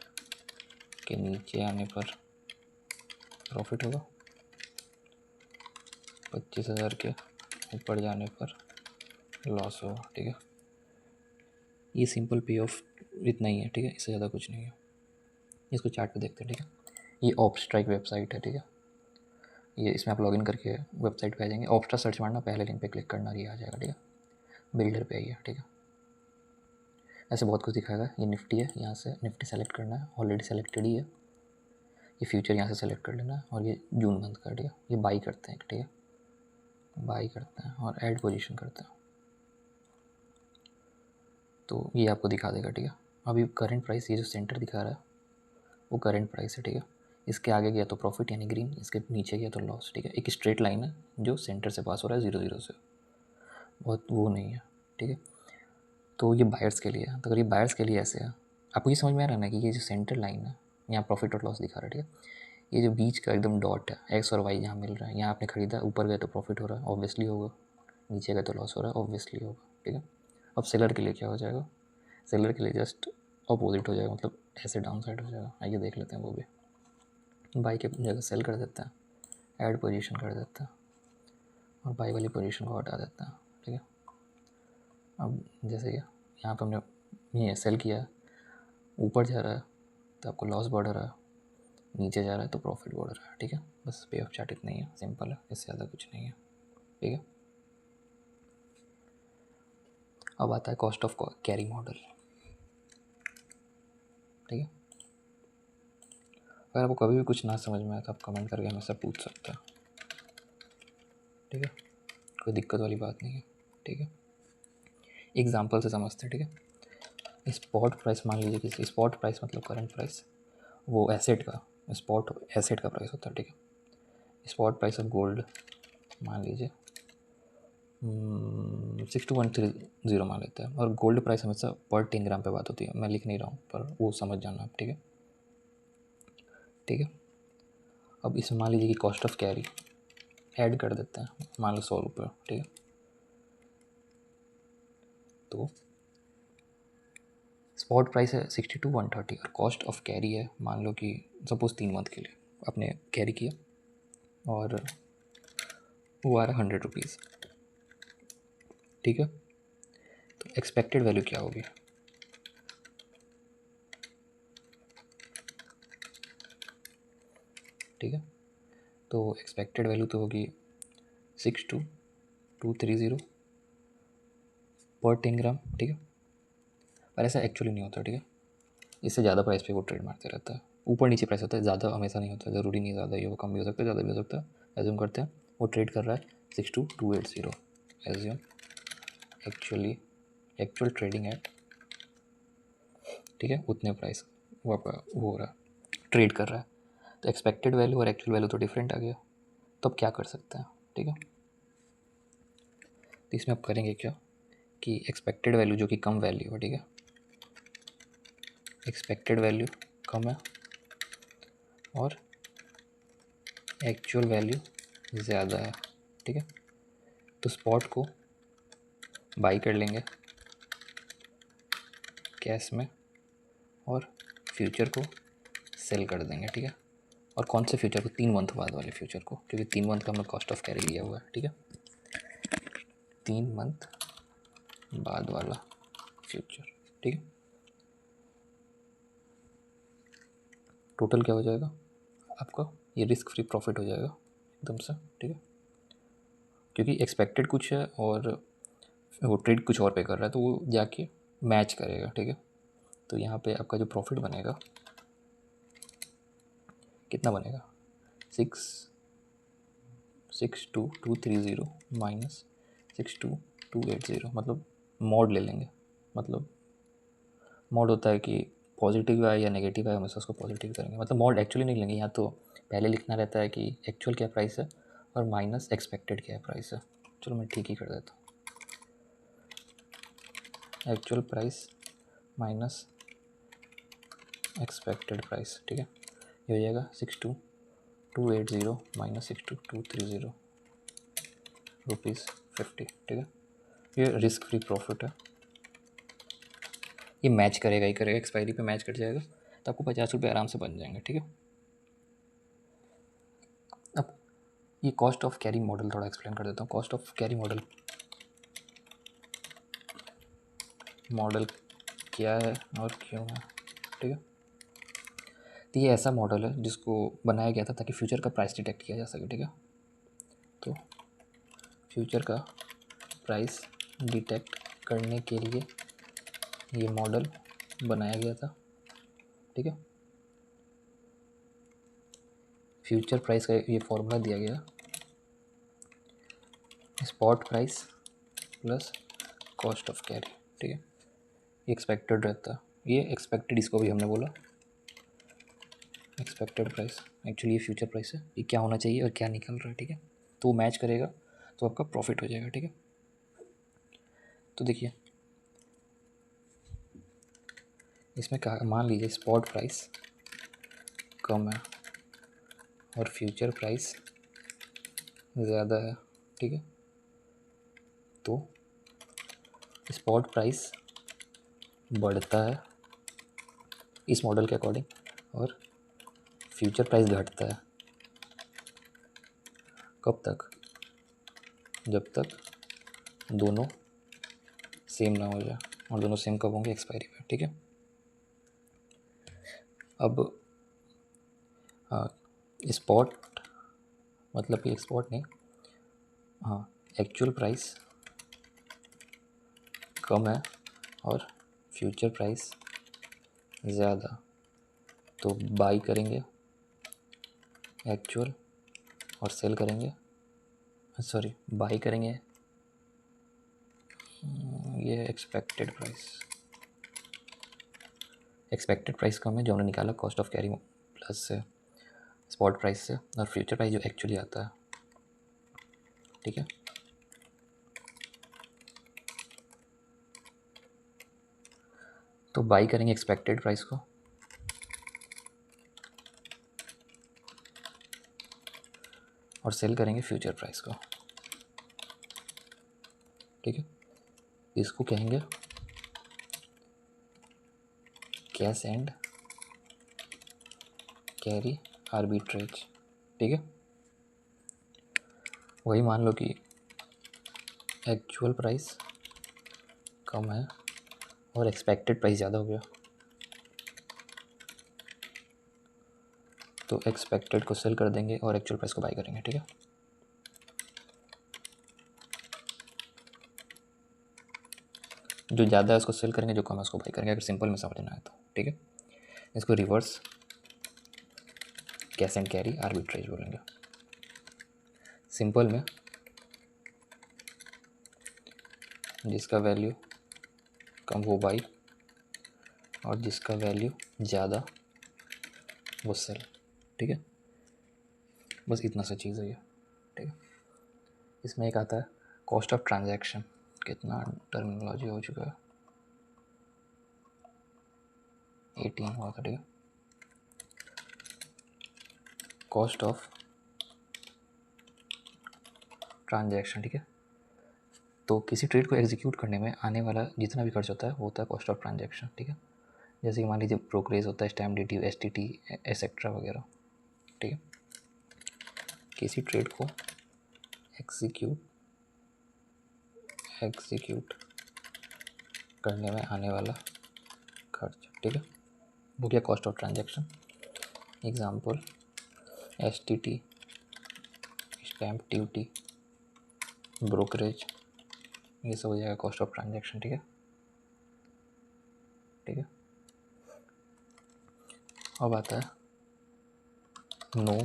के नीचे आने पर प्रॉफिट होगा, 25,000 के ऊपर जाने पर लॉस होगा, ठीक है। ये सिंपल पे ऑफ इतना ही है, ठीक है, इससे ज़्यादा कुछ नहीं है। इसको चार्ट पे देखते हैं, ठीक है। ये ऑप्स्ट्राइक वेबसाइट है, ठीक है। ये इसमें आप लॉगिन करके वेबसाइट पे आ जाएंगे, ऑप्स्ट्रा सर्च मारना, पहले लिंक पे क्लिक करना, ये आ जाएगा, ठीक है। बिल्डर पे आइए, ठीक है। ऐसे बहुत कुछ दिखाएगा। ये निफ्टी है, यहाँ से निफ्टी सेलेक्ट करना है, ऑलरेडी सेलेक्टेड ही है। ये फ्यूचर यहाँ से सेलेक्ट कर लेना है और ये जून मंथ का, ठीक है। ये बाई करते हैं, ठीक है, बाई करते हैं और ऐड पोजीशन करते हैं तो ये आपको दिखा देगा, ठीक है। अभी करंट प्राइस ये जो सेंटर दिखा रहा है वो करंट प्राइस है, ठीक है। इसके आगे गया तो प्रॉफिट यानी ग्रीन, इसके नीचे गया तो लॉस, ठीक है। एक स्ट्रेट लाइन है जो सेंटर से पास हो रहा है 0 से, बहुत वो नहीं है, ठीक है। तो ये बायर्स के लिए है, तो अगर ये बायर्स के लिए ऐसे है, आपको ये समझ में आ रहा है ना कि ये जो सेंटर लाइन है यहाँ प्रॉफिट और लॉस दिखा रहा है, ठीक है। ये जो बीच का एकदम डॉट है एक्स और वाई यहाँ मिल रहा है, यहाँ आपने खरीदा, ऊपर गए तो प्रॉफिट हो रहा है ऑब्वियसली होगा, नीचे गए तो लॉस हो रहा है ऑब्वियसली होगा, ठीक है। अब सेलर के लिए क्या हो जाएगा, सेलर के लिए जस्ट अपोजिट हो जाएगा, मतलब ऐसे डाउन साइड हो जाएगा। आइए देख लेते हैं वो भी। बाई के जगह सेल कर देते हैं, ऐड पोजीशन कर देते हैं और बाई वाली पोजीशन को हटा देते हैं, ठीक है। अब जैसे कि यहाँ पर हमने ये सेल किया, ऊपर जा रहा है तो आपको लॉस बढ़ रहा है, नीचे जा रहा है तो प्रॉफिट बढ़ रहा है, ठीक है। बस पे ऑफ चार्ट इतना ही है, सिंपल है, इससे ज़्यादा कुछ नहीं है, ठीक है। अब आता है कॉस्ट ऑफ कैरी मॉडल। ठीक है, अगर आपको कभी भी कुछ ना समझ में आए तो आप कमेंट करके हमें से पूछ सकते हैं। ठीक है, कोई दिक्कत वाली बात नहीं है। ठीक है, एग्जाम्पल से समझते हैं। ठीक है, स्पॉट प्राइस मान लीजिए, किसी स्पॉट प्राइस मतलब करंट प्राइस, वो एसेट का, स्पॉट एसेट का प्राइस होता है। ठीक है, स्पॉट प्राइस ऑफ गोल्ड मान लीजिए 6130 मान लेते हैं, और गोल्ड प्राइस हमेशा पर 10 ग्राम पे बात होती है, मैं लिख नहीं रहा हूँ पर वो समझ जाना आप। ठीक है, ठीक है, अब इसमें मान लीजिए कि कॉस्ट ऑफ कैरी ऐड कर देते हैं, मान लो 100 रुपये। ठीक है, तो स्पॉट प्राइस है 62,130 और कॉस्ट ऑफ कैरी है, मान लो कि सपोज 3 मंथ के लिए आपने कैरी किया और वो आ रहा है 100 रुपीज़। ठीक है, तो एक्सपेक्टेड वैल्यू क्या होगी? ठीक है, तो एक्सपेक्टेड वैल्यू तो होगी 62,230 पर 10 ग्राम। ठीक है, पर ऐसा एक्चुअली नहीं होता। ठीक है, इससे ज़्यादा प्राइस पे वो ट्रेड मारते रहता है, ऊपर नीचे प्राइस होता है, ज़्यादा हमेशा नहीं होता, ज़रूरी नहीं ज़्यादा ही हो, कम भी हो सकता है, ज़्यादा भी हो सकता है। एज्यूम करते हैं वो ट्रेड कर रहा है 62,280, एज्यूम एक्चुअल ट्रेडिंग एट, ठीक है, उतने प्राइस वो आपका वो हो रहा है, ट्रेड कर रहा है। तो एक्सपेक्टेड वैल्यू और एक्चुअल वैल्यू तो डिफरेंट आ गया, तो अब क्या कर सकते हैं? ठीक है, तो इसमें आप करेंगे क्या कि एक्सपेक्टेड वैल्यू जो कि कम वैल्यू है, ठीक है, एक्सपेक्टेड वैल्यू कम है और एक्चुअल वैल्यू ज़्यादा है। ठीक है, तो स्पॉट को बाई कर लेंगे कैश में और फ्यूचर को सेल कर देंगे। ठीक है, और कौन से फ्यूचर को? 3 मंथ बाद वाले फ्यूचर को, क्योंकि 3 मंथ का हमने कॉस्ट ऑफ कैरी लिया हुआ है। ठीक है, 3 मंथ बाद वाला फ्यूचर। ठीक है, टोटल क्या हो जाएगा आपका? ये रिस्क फ्री प्रॉफिट हो जाएगा एकदम से। ठीक है, क्योंकि एक्सपेक्टेड कुछ है और वो ट्रेड कुछ और पे कर रहा है, तो वो जाके मैच करेगा। ठीक है, तो यहाँ पे आपका जो प्रॉफिट बनेगा कितना बनेगा? 662,230 माइनस 62,280, मतलब मॉड ले लेंगे। मतलब मॉड होता है कि पॉजिटिव आए या नेगेटिव आए, हमेशा उसको पॉजिटिव करेंगे। मतलब मॉड एक्चुअली नहीं लेंगे, यहाँ तो पहले लिखना रहता है कि एक्चुअल क्या प्राइस है और माइनस एक्सपेक्टेड क्या प्राइस है। चलो मैं ठीक ही कर देता हूँ, actual price minus expected price. ठीक है, ये हो जाएगा 62,280 माइनस 62,230 रुपीज़ 50। ठीक है, ये रिस्क फ्री प्रॉफिट है, ये मैच करेगा ही करेगा, एक्सपायरी पे मैच कर जाएगा, तो आपको 50 रुपये आराम से बन जाएंगे। ठीक है, अब ये कॉस्ट ऑफ कैरी मॉडल थोड़ा एक्सप्लेन कर देता हूँ। कॉस्ट ऑफ कैरी मॉडल क्या है और क्यों है? ठीक है, तो ये ऐसा मॉडल है जिसको बनाया गया था ताकि फ्यूचर का प्राइस डिटेक्ट किया जा सके। ठीक है, तो फ्यूचर का प्राइस डिटेक्ट करने के लिए ये मॉडल बनाया गया था। ठीक है, फ्यूचर प्राइस का ये फॉर्मूला दिया गया, spot price plus cost of carry. ठीक है, ये एक्सपेक्टेड रहता है, ये एक्सपेक्टेड, इसको भी हमने बोला एक्सपेक्टेड प्राइस, एक्चुअली ये फ्यूचर प्राइस है, ये क्या होना चाहिए और क्या निकल रहा है। ठीक है, तो वो मैच करेगा तो आपका प्रॉफिट हो जाएगा। ठीक है, तो देखिए इसमें कहा, मान लीजिए स्पॉट प्राइस कम है और फ्यूचर प्राइस ज़्यादा है। ठीक है, तो स्पॉट प्राइस बढ़ता है इस मॉडल के अकॉर्डिंग और फ्यूचर प्राइस घटता है। कब तक? जब तक दोनों सेम ना हो जाए, और दोनों सेम कब होंगे? एक्सपायरी पे। ठीक है, अब स्पॉट मतलब कि स्पॉट नहीं, हाँ, एक्चुअल प्राइस कम है और फ्यूचर प्राइस ज़्यादा, तो बाई करेंगे एक्चुअल और सेल करेंगे, सॉरी बाई करेंगे ये एक्सपेक्टेड प्राइस कम है जो हमने निकाला cost of carry plus spot price से, और फ्यूचर प्राइस जो एक्चुअली आता है। ठीक है, तो बाई करेंगे एक्सपेक्टेड प्राइस को और सेल करेंगे फ्यूचर प्राइस को। ठीक है, इसको कहेंगे कैश एंड कैरी आर्बिट्रेज। ठीक है, वही मान लो कि एक्चुअल प्राइस कम है और एक्सपेक्टेड प्राइस ज़्यादा हो गया, तो एक्सपेक्टेड को सेल कर देंगे और एक्चुअल प्राइस को बाई करेंगे। ठीक है, जो ज़्यादा है उसको सेल करेंगे, जो कम है उसको बाई करेंगे, अगर सिंपल में समझना है तो। ठीक है, इसको reverse cash and carry arbitrage बोलेंगे। सिंपल में जिसका वैल्यू कम वो बाई और जिसका वैल्यू ज़्यादा वो सेल। ठीक है, बस इतना सा चीज़ है ये। ठीक है, इसमें एक आता है कॉस्ट ऑफ ट्रांजैक्शन, कितना टर्मिनोलॉजी हो चुका है, 18 हुआ था। ठीक है, कॉस्ट ऑफ ट्रांजैक्शन। ठीक है, तो किसी ट्रेड को एग्जीक्यूट करने में आने वाला जितना भी खर्च होता है वो होता है कॉस्ट ऑफ ट्रांजैक्शन। ठीक है, जैसे कि मान लीजिए ब्रोकरेज होता है, स्टैम्प ड्यूटी, STT एक्सेट्रा वगैरह। ठीक है, किसी ट्रेड को एग्जीक्यूट करने में आने वाला खर्च। ठीक है, वो क्या cost of transaction. Example STT, stamp duty, brokerage, ये सब हो जाएगा कॉस्ट ऑफ ट्रांजैक्शन। ठीक है, ठीक है, अब आता है नो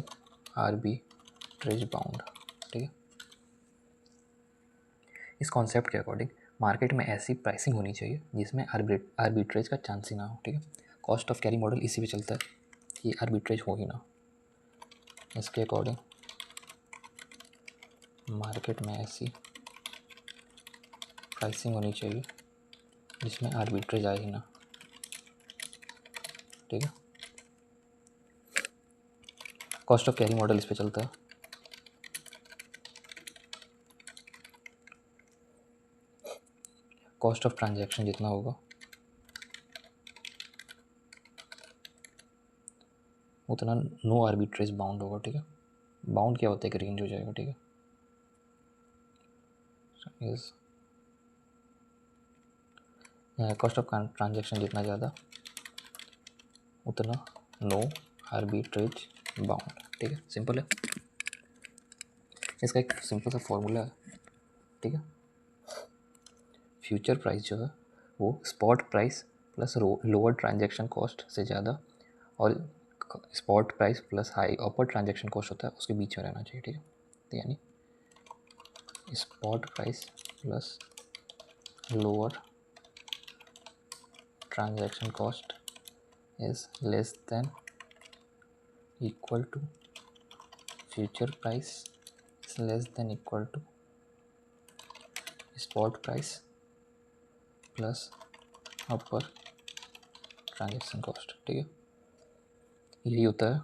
आर्बिट्रेज बाउंड। ठीक है, इस कॉन्सेप्ट के अकॉर्डिंग मार्केट में ऐसी प्राइसिंग होनी चाहिए जिसमें आर्बिट्रेज का चांस ही ना हो। ठीक है, कॉस्ट ऑफ कैरी मॉडल इसी पे चलता है कि आर्बिट्रेज हो ही ना। इसके अकॉर्डिंग मार्केट में ऐसी प्राइसिंग होनी चाहिए जिसमें आर्बिट्रेज आए ही ना। ठीक है, कॉस्ट ऑफ कैरी मॉडल इस पे चलता है। कॉस्ट ऑफ ट्रांजैक्शन जितना होगा उतना नो आर्बिट्रेज बाउंड होगा। ठीक है, बाउंड क्या होता है, एक रेंज हो जाएगा। ठीक है, कॉस्ट ऑफ ट्रांजैक्शन जितना ज़्यादा उतना नो आर्बिट्रेज बाउंड। ठीक है, सिंपल है, इसका एक सिंपल सा फॉर्मूला है। ठीक है, फ्यूचर प्राइस जो है वो spot price plus lower transaction cost से ज़्यादा और स्पॉट प्राइस प्लस हाई अपर ट्रांजैक्शन कॉस्ट होता है उसके बीच में रहना चाहिए। ठीक है, तो यानी spot price plus lower transaction cost is less than equal to future price is less than equal to spot price plus upper transaction cost। ठीक है, यही होता है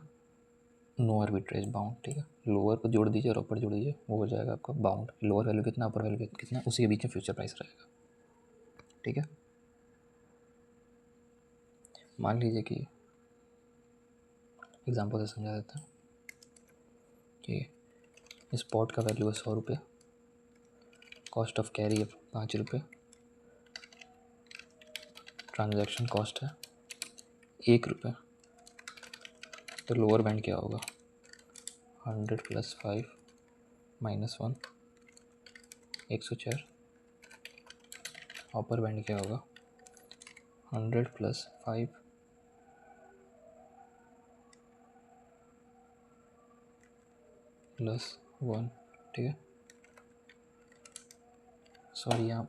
नो आर्बिट्रेज बाउंड। ठीक है, लोअर को जोड़ दीजिए और अपर जोड़ दीजिए, वो हो जाएगा आपका बाउंड। लोअर वैल्यू कितना, अपर वैल्यू कितना, उसी के बीच में फ्यूचर प्राइस रहेगा। ठीक है, मान लीजिए कि एग्जांपल से समझा देता हूँ कि स्पॉट का वैल्यू है 100 रुपये, कॉस्ट ऑफ कैरी है 5 रुपये, ट्रांजैक्शन कॉस्ट है 1 रुपये, तो लोअर बैंड क्या होगा, 100 + 5 - 1 104 अपर बैंड क्या होगा 100 + 5 + 1, ठीक है। सॉरी, यहाँ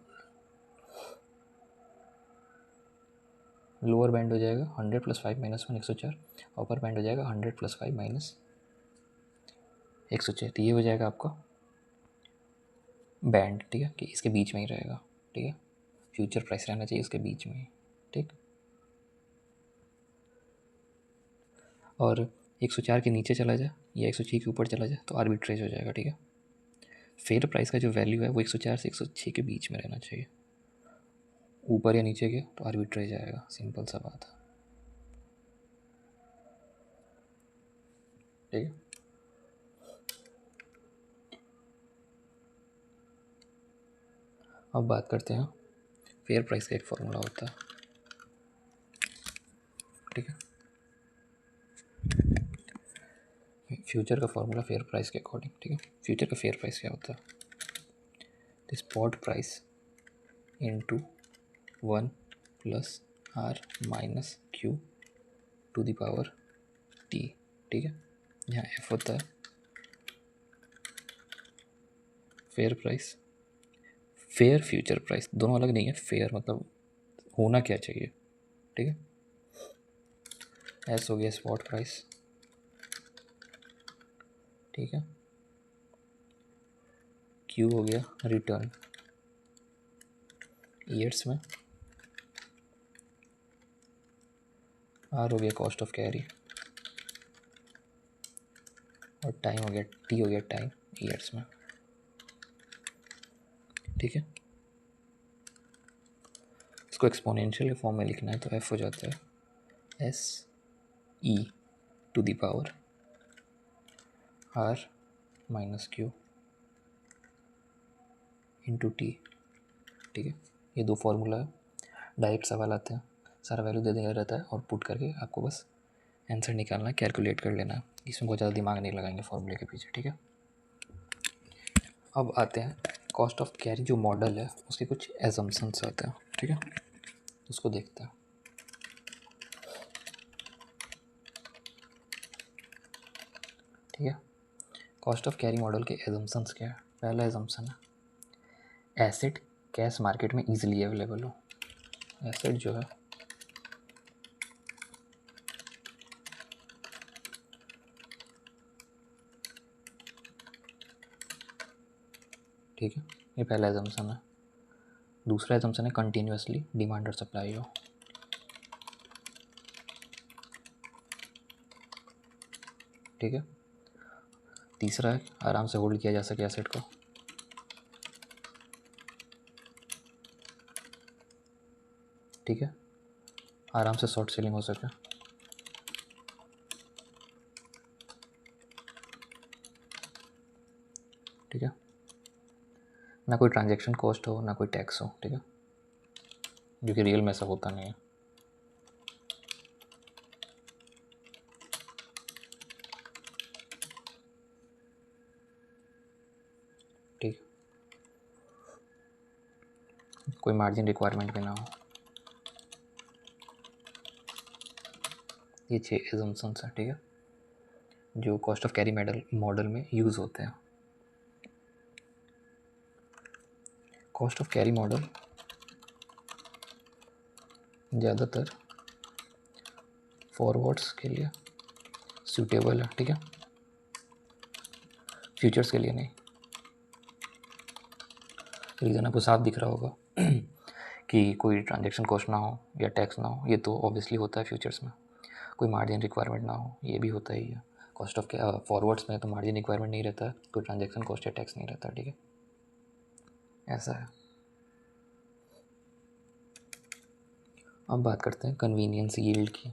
लोअर बैंड हो जाएगा 100 + 5 - 1 104, अपर बैंड हो जाएगा 100 + 5 - 106। तो ये हो जाएगा आपका बैंड, ठीक है, कि इसके बीच में ही रहेगा, ठीक है। फ्यूचर प्राइस रहना चाहिए इसके बीच में ही, ठीक। और 104 के नीचे चला जाए या 106 के ऊपर चला जाए तो आर्बिट्रेज हो जाएगा, ठीक है। फेयर प्राइस का जो वैल्यू है वो 104 से 106 के बीच में रहना चाहिए, ऊपर या नीचे के तो आर्बिट्रेज आएगा, सिंपल सा बात है, ठीक है। अब बात करते हैं फेयर प्राइस का एक फॉर्मूला होता है, ठीक है। फ्यूचर का फॉर्मूला फेयर प्राइस के अकॉर्डिंग, ठीक है। फ्यूचर का फेयर प्राइस क्या होता है, spot price into 1 + R - Q to the power T, ठीक है। यहाँ F होता है fair price, fair future price दोनों अलग नहीं है, फेयर मतलब होना क्या चाहिए, ठीक है। एस हो गया स्पॉट प्राइस, ठीक है। क्यू हो गया रिटर्न ईयर्स में, आर हो गया कॉस्ट ऑफ कैरी, और टाइम हो गया, टी हो गया टाइम ईयर्स में, ठीक है। इसको एक्सपोनेंशियल फॉर्म में लिखना है तो एफ हो जाता है S E to the power R - Q into T, ठीक है। ये दो फार्मूला है, डायरेक्ट सवाल आते हैं, सारा वैल्यू दे दिया रहता है और पुट करके आपको बस आंसर निकालना है, कैलकुलेट कर लेना है, इसमें बहुत ज़्यादा दिमाग नहीं लगाएंगे फॉर्मूले के पीछे, ठीक है। अब आते हैं कॉस्ट ऑफ कैरी जो मॉडल है उसके कुछ एजम्पशंस आते हैं, ठीक है, उसको देखते हैं। ठीक है, कॉस्ट ऑफ कैरी मॉडल के एजम्पशंस क्या है। पहला एजम्पशन है एसेट कैश मार्केट में इजीली अवेलेबल हो। एसेट जो है ठीक है, ये पहला एजम्पशन है। दूसरा एजम्पशन है कंटिन्यूसली डिमांड और सप्लाई हो। ठीक है, तीसरा है आराम से होल्ड किया जा सके एसेट को। ठीक है, आराम से शॉर्ट सेलिंग हो सके। ठीक है, ना कोई ट्रांजैक्शन कॉस्ट हो ना कोई टैक्स हो। ठीक है, जो कि रियल में ऐसा होता नहीं है। ठीक, कोई मार्जिन रिक्वायरमेंट भी ना हो। ये 6 एजम्पशंस हैं, ठीक है, जो कॉस्ट ऑफ कैरी मॉडल में यूज़ होते हैं। कॉस्ट ऑफ कैरी मॉडल ज़्यादातर फॉरवर्ड्स के लिए सूटेबल है। ठीक है, फ्यूचर्स के लिए नहीं। रीज़न आपको साफ दिख रहा होगा कि कोई ट्रांजैक्शन कॉस्ट ना हो या टैक्स ना हो, ये तो ऑब्वियसली होता है फ्यूचर्स में। कोई मार्जिन रिक्वायरमेंट ना हो, ये भी होता ही है। कॉस्ट ऑफ फॉरवर्ड्स में तो मार्जिन रिक्वायरमेंट नहीं रहता है, कोई ट्रांजैक्शन कॉस्ट या टैक्स नहीं रहता। ठीक है, ऐसा है। अब बात करते हैं कन्वीनियंस यील्ड की।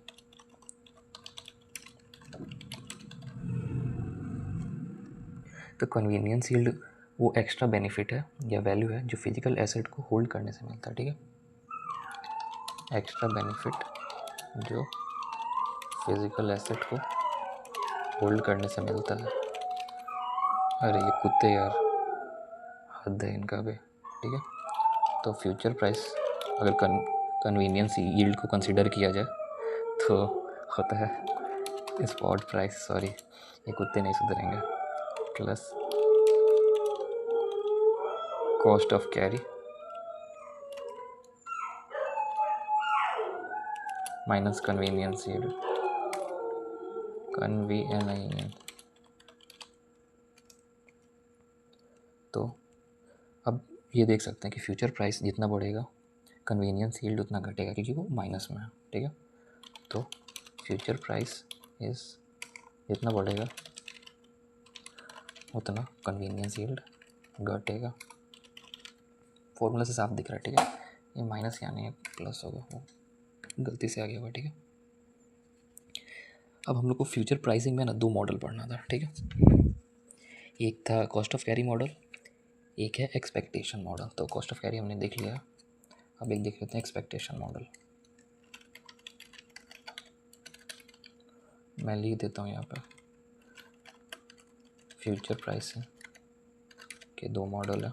तो कन्वीनियंस यील्ड वो एक्स्ट्रा बेनिफिट है या वैल्यू है जो फिजिकल एसेट को होल्ड करने से मिलता है। ठीक है, एक्स्ट्रा बेनिफिट जो फिजिकल एसेट को होल्ड करने से मिलता है। अरे ये कुत्ते यार, हद है इनका भी। ठीक है, तो फ्यूचर प्राइस अगर कन्वीनियंस यील्ड को कंसिडर किया जाए तो होता है स्पॉट प्राइस, सॉरी ये कुत्ते नहीं सुधरेंगे, plus cost of carry minus convenience yield, convenience. तो अब ये देख सकते हैं कि फ्यूचर प्राइस जितना बढ़ेगा कन्वीनियंस यील्ड उतना घटेगा, क्योंकि वो माइनस में है, ठीक है। तो फ्यूचर प्राइस इस जितना बढ़ेगा उतना कन्वीनियंस यील्ड घटेगा। फॉर्मूला से साफ दिख रहा है, ठीक है। ये माइनस यानी है प्लस होगा, वो गलती से आ गया होगा, ठीक है। अब हम लोग को फ्यूचर प्राइसिंग में ना दो मॉडल पढ़ना था, ठीक है। एक था कॉस्ट ऑफ कैरी मॉडल, एक है एक्सपेक्टेशन मॉडल। तो कॉस्ट ऑफ कैरी हमने देख लिया, अब एक देख लेते हैं एक्सपेक्टेशन मॉडल। मैं लिख देता हूँ यहाँ पर फ्यूचर प्राइसिंग के दो मॉडल है।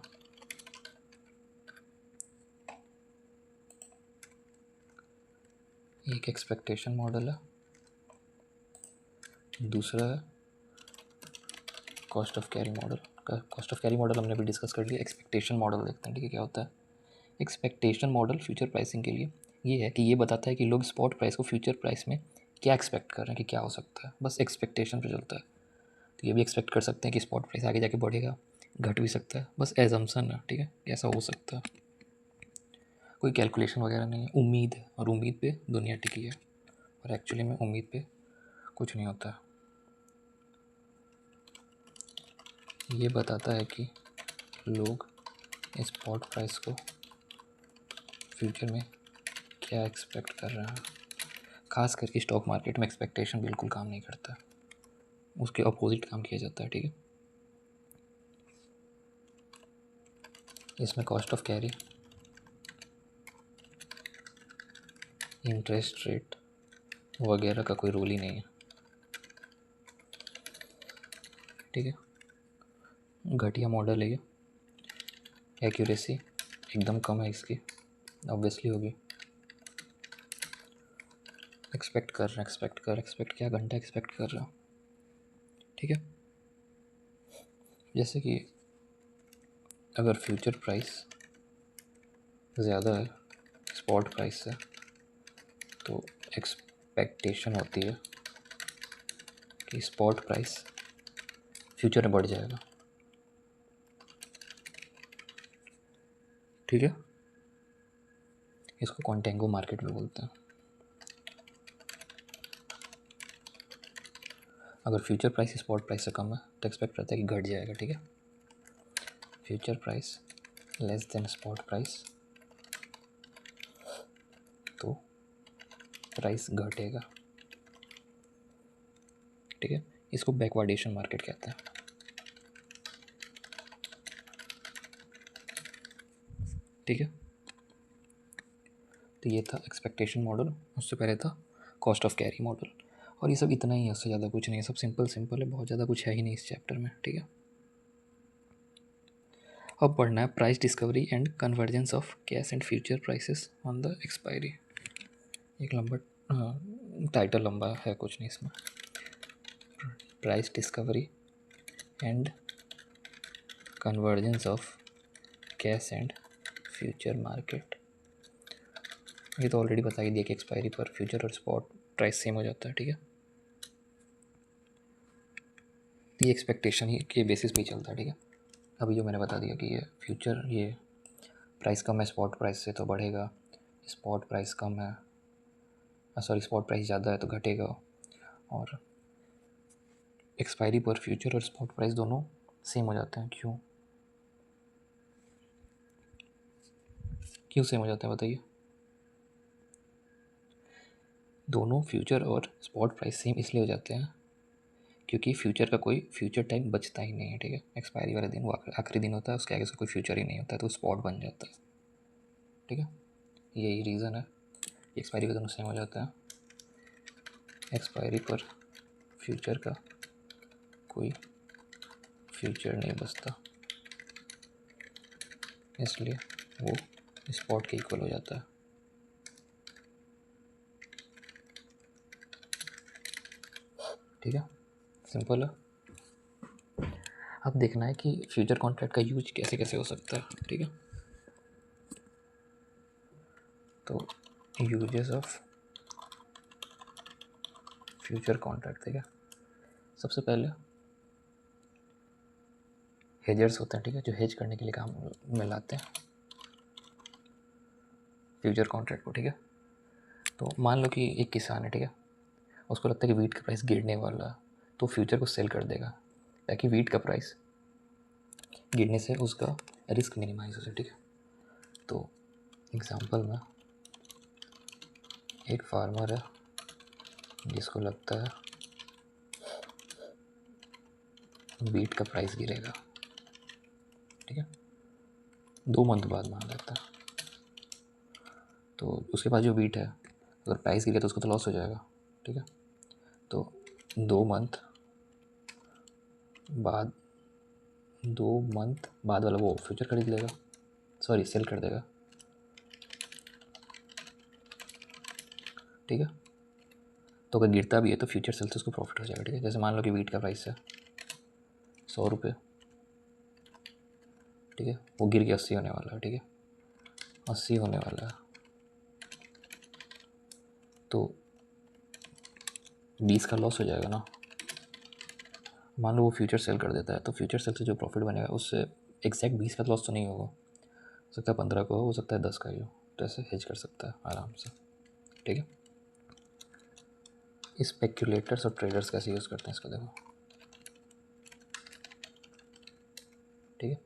एक एक्सपेक्टेशन मॉडल है, दूसरा है cost of carry model. Cost of carry model हमने भी डिस्कस कर लिया। एक्सपेक्टेशन मॉडल देखते हैं, ठीक है, क्या होता है। एक्सपेक्टेशन मॉडल फ्यूचर प्राइसिंग के लिए ये है कि ये बताता है कि लोग स्पॉट प्राइस को फ्यूचर प्राइस में क्या एक्सपेक्ट कर रहे हैं कि क्या हो सकता है, बस एक्सपेक्टेशन पे चलता है। तो ये भी एक्सपेक्ट कर सकते हैं कि स्पॉट प्राइस आगे जाके बढ़ेगा, घट भी सकता है, बस एजम्पशन है, ठीक है, ऐसा हो सकता है। कोई कैलकुलेशन वगैरह नहीं है, उम्मीद है, और उम्मीद पे दुनिया टिकी है, और एक्चुअली में उम्मीद पे कुछ नहीं होता है। ये बताता है कि लोग स्पॉट प्राइस को फ्यूचर में क्या एक्सपेक्ट कर रहे हैं। खास करके स्टॉक मार्केट में एक्सपेक्टेशन बिल्कुल काम नहीं करता, उसके अपोजिट काम किया जाता है, ठीक है। इसमें cost of carry, interest rate वगैरह का कोई रोल ही नहीं है, ठीक है। घटिया मॉडल है ये, एक्यूरेसी एकदम कम है इसकी, ऑब्वियसली होगी। एक्सपेक्ट क्या घंटा एक्सपेक्ट कर रहा, ठीक है। जैसे कि अगर फ्यूचर प्राइस ज़्यादा है स्पॉट प्राइस से, तो एक्सपेक्टेशन होती है कि स्पॉट प्राइस फ्यूचर में बढ़ जाएगा, ठीक है। इसको कॉन्टेंगो मार्केट में बोलते हैं। अगर फ्यूचर प्राइस स्पॉट प्राइस से कम है तो एक्सपेक्ट करता है कि घट जाएगा, ठीक है। Future price less than spot price तो प्राइस घटेगा, ठीक है। इसको बैकवर्डेशन मार्केट कहते हैं, ठीक है। तो ये था एक्सपेक्टेशन मॉडल, उससे पहले था कॉस्ट ऑफ कैरी मॉडल। और ये सब इतना ही है, उससे ज़्यादा कुछ नहीं है, सब सिंपल है, बहुत ज़्यादा कुछ है ही नहीं इस चैप्टर में, ठीक है। अब पढ़ना है price discovery and convergence of cash and future prices on the expiry. एक लंबा टाइटल लंबा है, कुछ नहीं इसमें। Price discovery and convergence of cash and future market. ये तो ऑलरेडी बता ही दिया कि एक्सपायरी पर फ्यूचर और स्पॉट प्राइस सेम हो जाता है, ठीक है। ये एक्सपेक्टेशन ही के बेसिस पे ही चलता है, ठीक है। अभी जो मैंने बता दिया कि ये फ्यूचर, ये प्राइस कम है स्पॉट प्राइस से तो बढ़ेगा, स्पॉट प्राइस कम है, सॉरी स्पॉट प्राइस ज़्यादा है तो घटेगा, और एक्सपायरी पर फ्यूचर और स्पॉट प्राइस दोनों सेम हो जाते हैं। क्यों सेम हो जाते हैं बताइए। दोनों फ्यूचर और स्पॉट प्राइस सेम इसलिए हो जाते हैं क्योंकि फ्यूचर का कोई फ्यूचर टाइम बचता ही नहीं है, ठीक है। एक्सपायरी वाले दिन वो आखिरी दिन होता है, उसके आगे से कोई फ्यूचर ही नहीं होता है, तो स्पॉट बन जाता है, ठीक है। यही रीज़न है, एक्सपायरी पे दोनों सेम हो जाता है। एक्सपायरी पर फ्यूचर का कोई फ्यूचर नहीं बचता, इसलिए वो स्पॉट के इक्वल हो जाता है। ठीक है, सिंपल है। अब देखना है कि फ्यूचर कॉन्ट्रैक्ट का यूज कैसे कैसे हो सकता है। ठीक है, तो यूजेस ऑफ फ्यूचर कॉन्ट्रैक्ट। ठीक है, सबसे पहले हेजर्स होते हैं, ठीक है, जो हेज करने के लिए काम में लाते हैं फ्यूचर कॉन्ट्रैक्ट को। ठीक है, तो मान लो कि एक किसान है, ठीक है, उसको लगता है कि वीट का प्राइस गिरने वाला है, तो फ्यूचर को सेल कर देगा ताकि वीट का प्राइस गिरने से उसका रिस्क मिनिमाइज हो जाए। ठीक है, तो एग्जांपल में एक फार्मर है जिसको लगता है वीट का प्राइस गिरेगा। ठीक है, 2 मंथ बाद मान लेता है, तो उसके पास जो वीट है अगर प्राइस गिरे तो उसको तो लॉस हो जाएगा। ठीक है, तो 2 मंथ बाद 2 मंथ बाद वाला वो फ्यूचर खरीद लेगा, सॉरी सेल कर देगा। ठीक है, तो अगर गिरता भी है तो फ्यूचर सेल से उसको प्रॉफिट हो जाएगा। ठीक है, जैसे मान लो कि वीट का प्राइस है 100 रुपये, ठीक है, वो गिर के 80 होने वाला है। ठीक है, 80 होने वाला है, तो 20 का लॉस हो जाएगा ना। मान लो वो फ्यूचर सेल कर देता है, तो फ्यूचर सेल से जो प्रॉफिट बनेगा उससे एग्जैक्ट 20 का लॉस तो नहीं होगा, हो सकता है 15 का हो सकता है 10 का ही हो, तो ऐसे हेज कर सकता है आराम से। ठीक है, स्पेक्यूलेटर्स और ट्रेडर्स कैसे यूज़ करते हैं इसको देखो। ठीक है,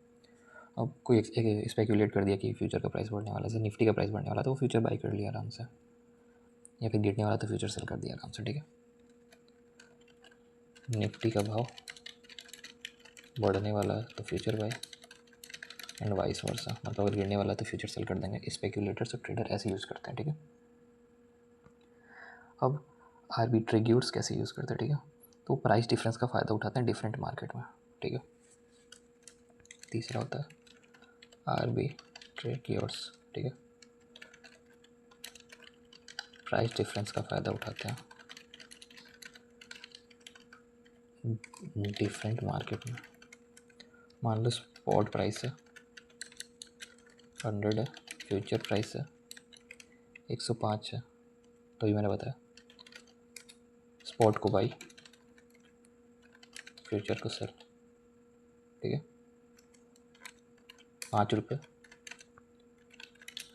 अब कोई स्पेक्यूलेट कर दिया कि फ्यूचर का प्राइस बढ़ने वाला है, जैसे निफ्टी का प्राइस बढ़ने वाला तो वो फ्यूचर बाई कर लिया आराम से, या फिर गिरने वाला तो फ्यूचर सेल कर दिया आराम से। ठीक है, निफ्टी का भाव बढ़ने वाला है तो future by and vice versa, मतलब अगर गिरने वाला है तो फ्यूचर सेल कर देंगे। स्पेक्यूलेटर्स और ट्रेडर ऐसे यूज़ करते हैं। ठीक है, अब आर्बिट्रेग्यूट्स कैसे यूज़ करते हैं। ठीक है, तो प्राइस डिफरेंस का फ़ायदा उठाते हैं डिफरेंट मार्केट में। ठीक है, तीसरा होता है आर्बिट्रेग्यूट्स। ठीक है, प्राइस डिफरेंस का फ़ायदा उठाते हैं डिफरेंट मार्केट में। मान लो स्पॉट प्राइस है 100 है, फ्यूचर प्राइस है 105 है, तो ये मैंने बताया स्पॉट को बाई, फ्यूचर को सेल। ठीक है, 5 रुपये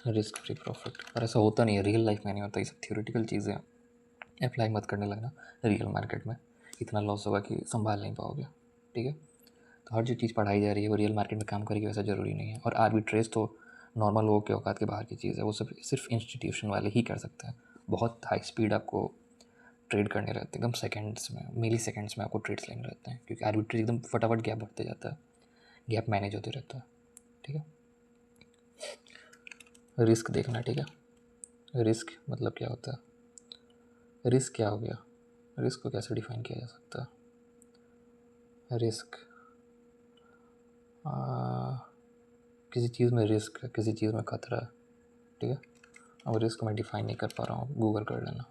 रिस्क फ्री प्रॉफिट। और ऐसा होता नहीं है, रियल लाइफ में नहीं होता, ये सब थियोरेटिकल चीज़ें अप्लाई मत करने लगना। रियल मार्केट में इतना लॉस होगा कि संभाल नहीं पाओगे। ठीक है, तो हर जो चीज़ पढ़ाई जा रही है वो रियल मार्केट में काम करेगी वैसा ज़रूरी नहीं है। और आर्बिट्रेज तो नॉर्मल लोगों के औकात के बाहर की चीज़ है, वो सिर्फ इंस्टीट्यूशन वाले ही कर सकते हैं। बहुत हाई स्पीड आपको ट्रेड करने रहते हैं, एकदम सेकंड्स में, मिली सेकंड्स में आपको ट्रेड्स लेने रहते हैं, क्योंकि आर्बिट्रेज एकदम फटाफट गैप बढ़ते जाता है, गैप मैनेज होते रहता है। ठीक है, रिस्क देखना। ठीक है, रिस्क मतलब क्या होता है, रिस्क क्या हो गया, रिस्क को कैसे डिफाइन किया जा सकता है। रिस्क किसी चीज़ में रिस्क है, किसी चीज़ में खतरा है। ठीक है, अब रिस्क मैं डिफाइन नहीं कर पा रहा हूँ, गूगल कर लेना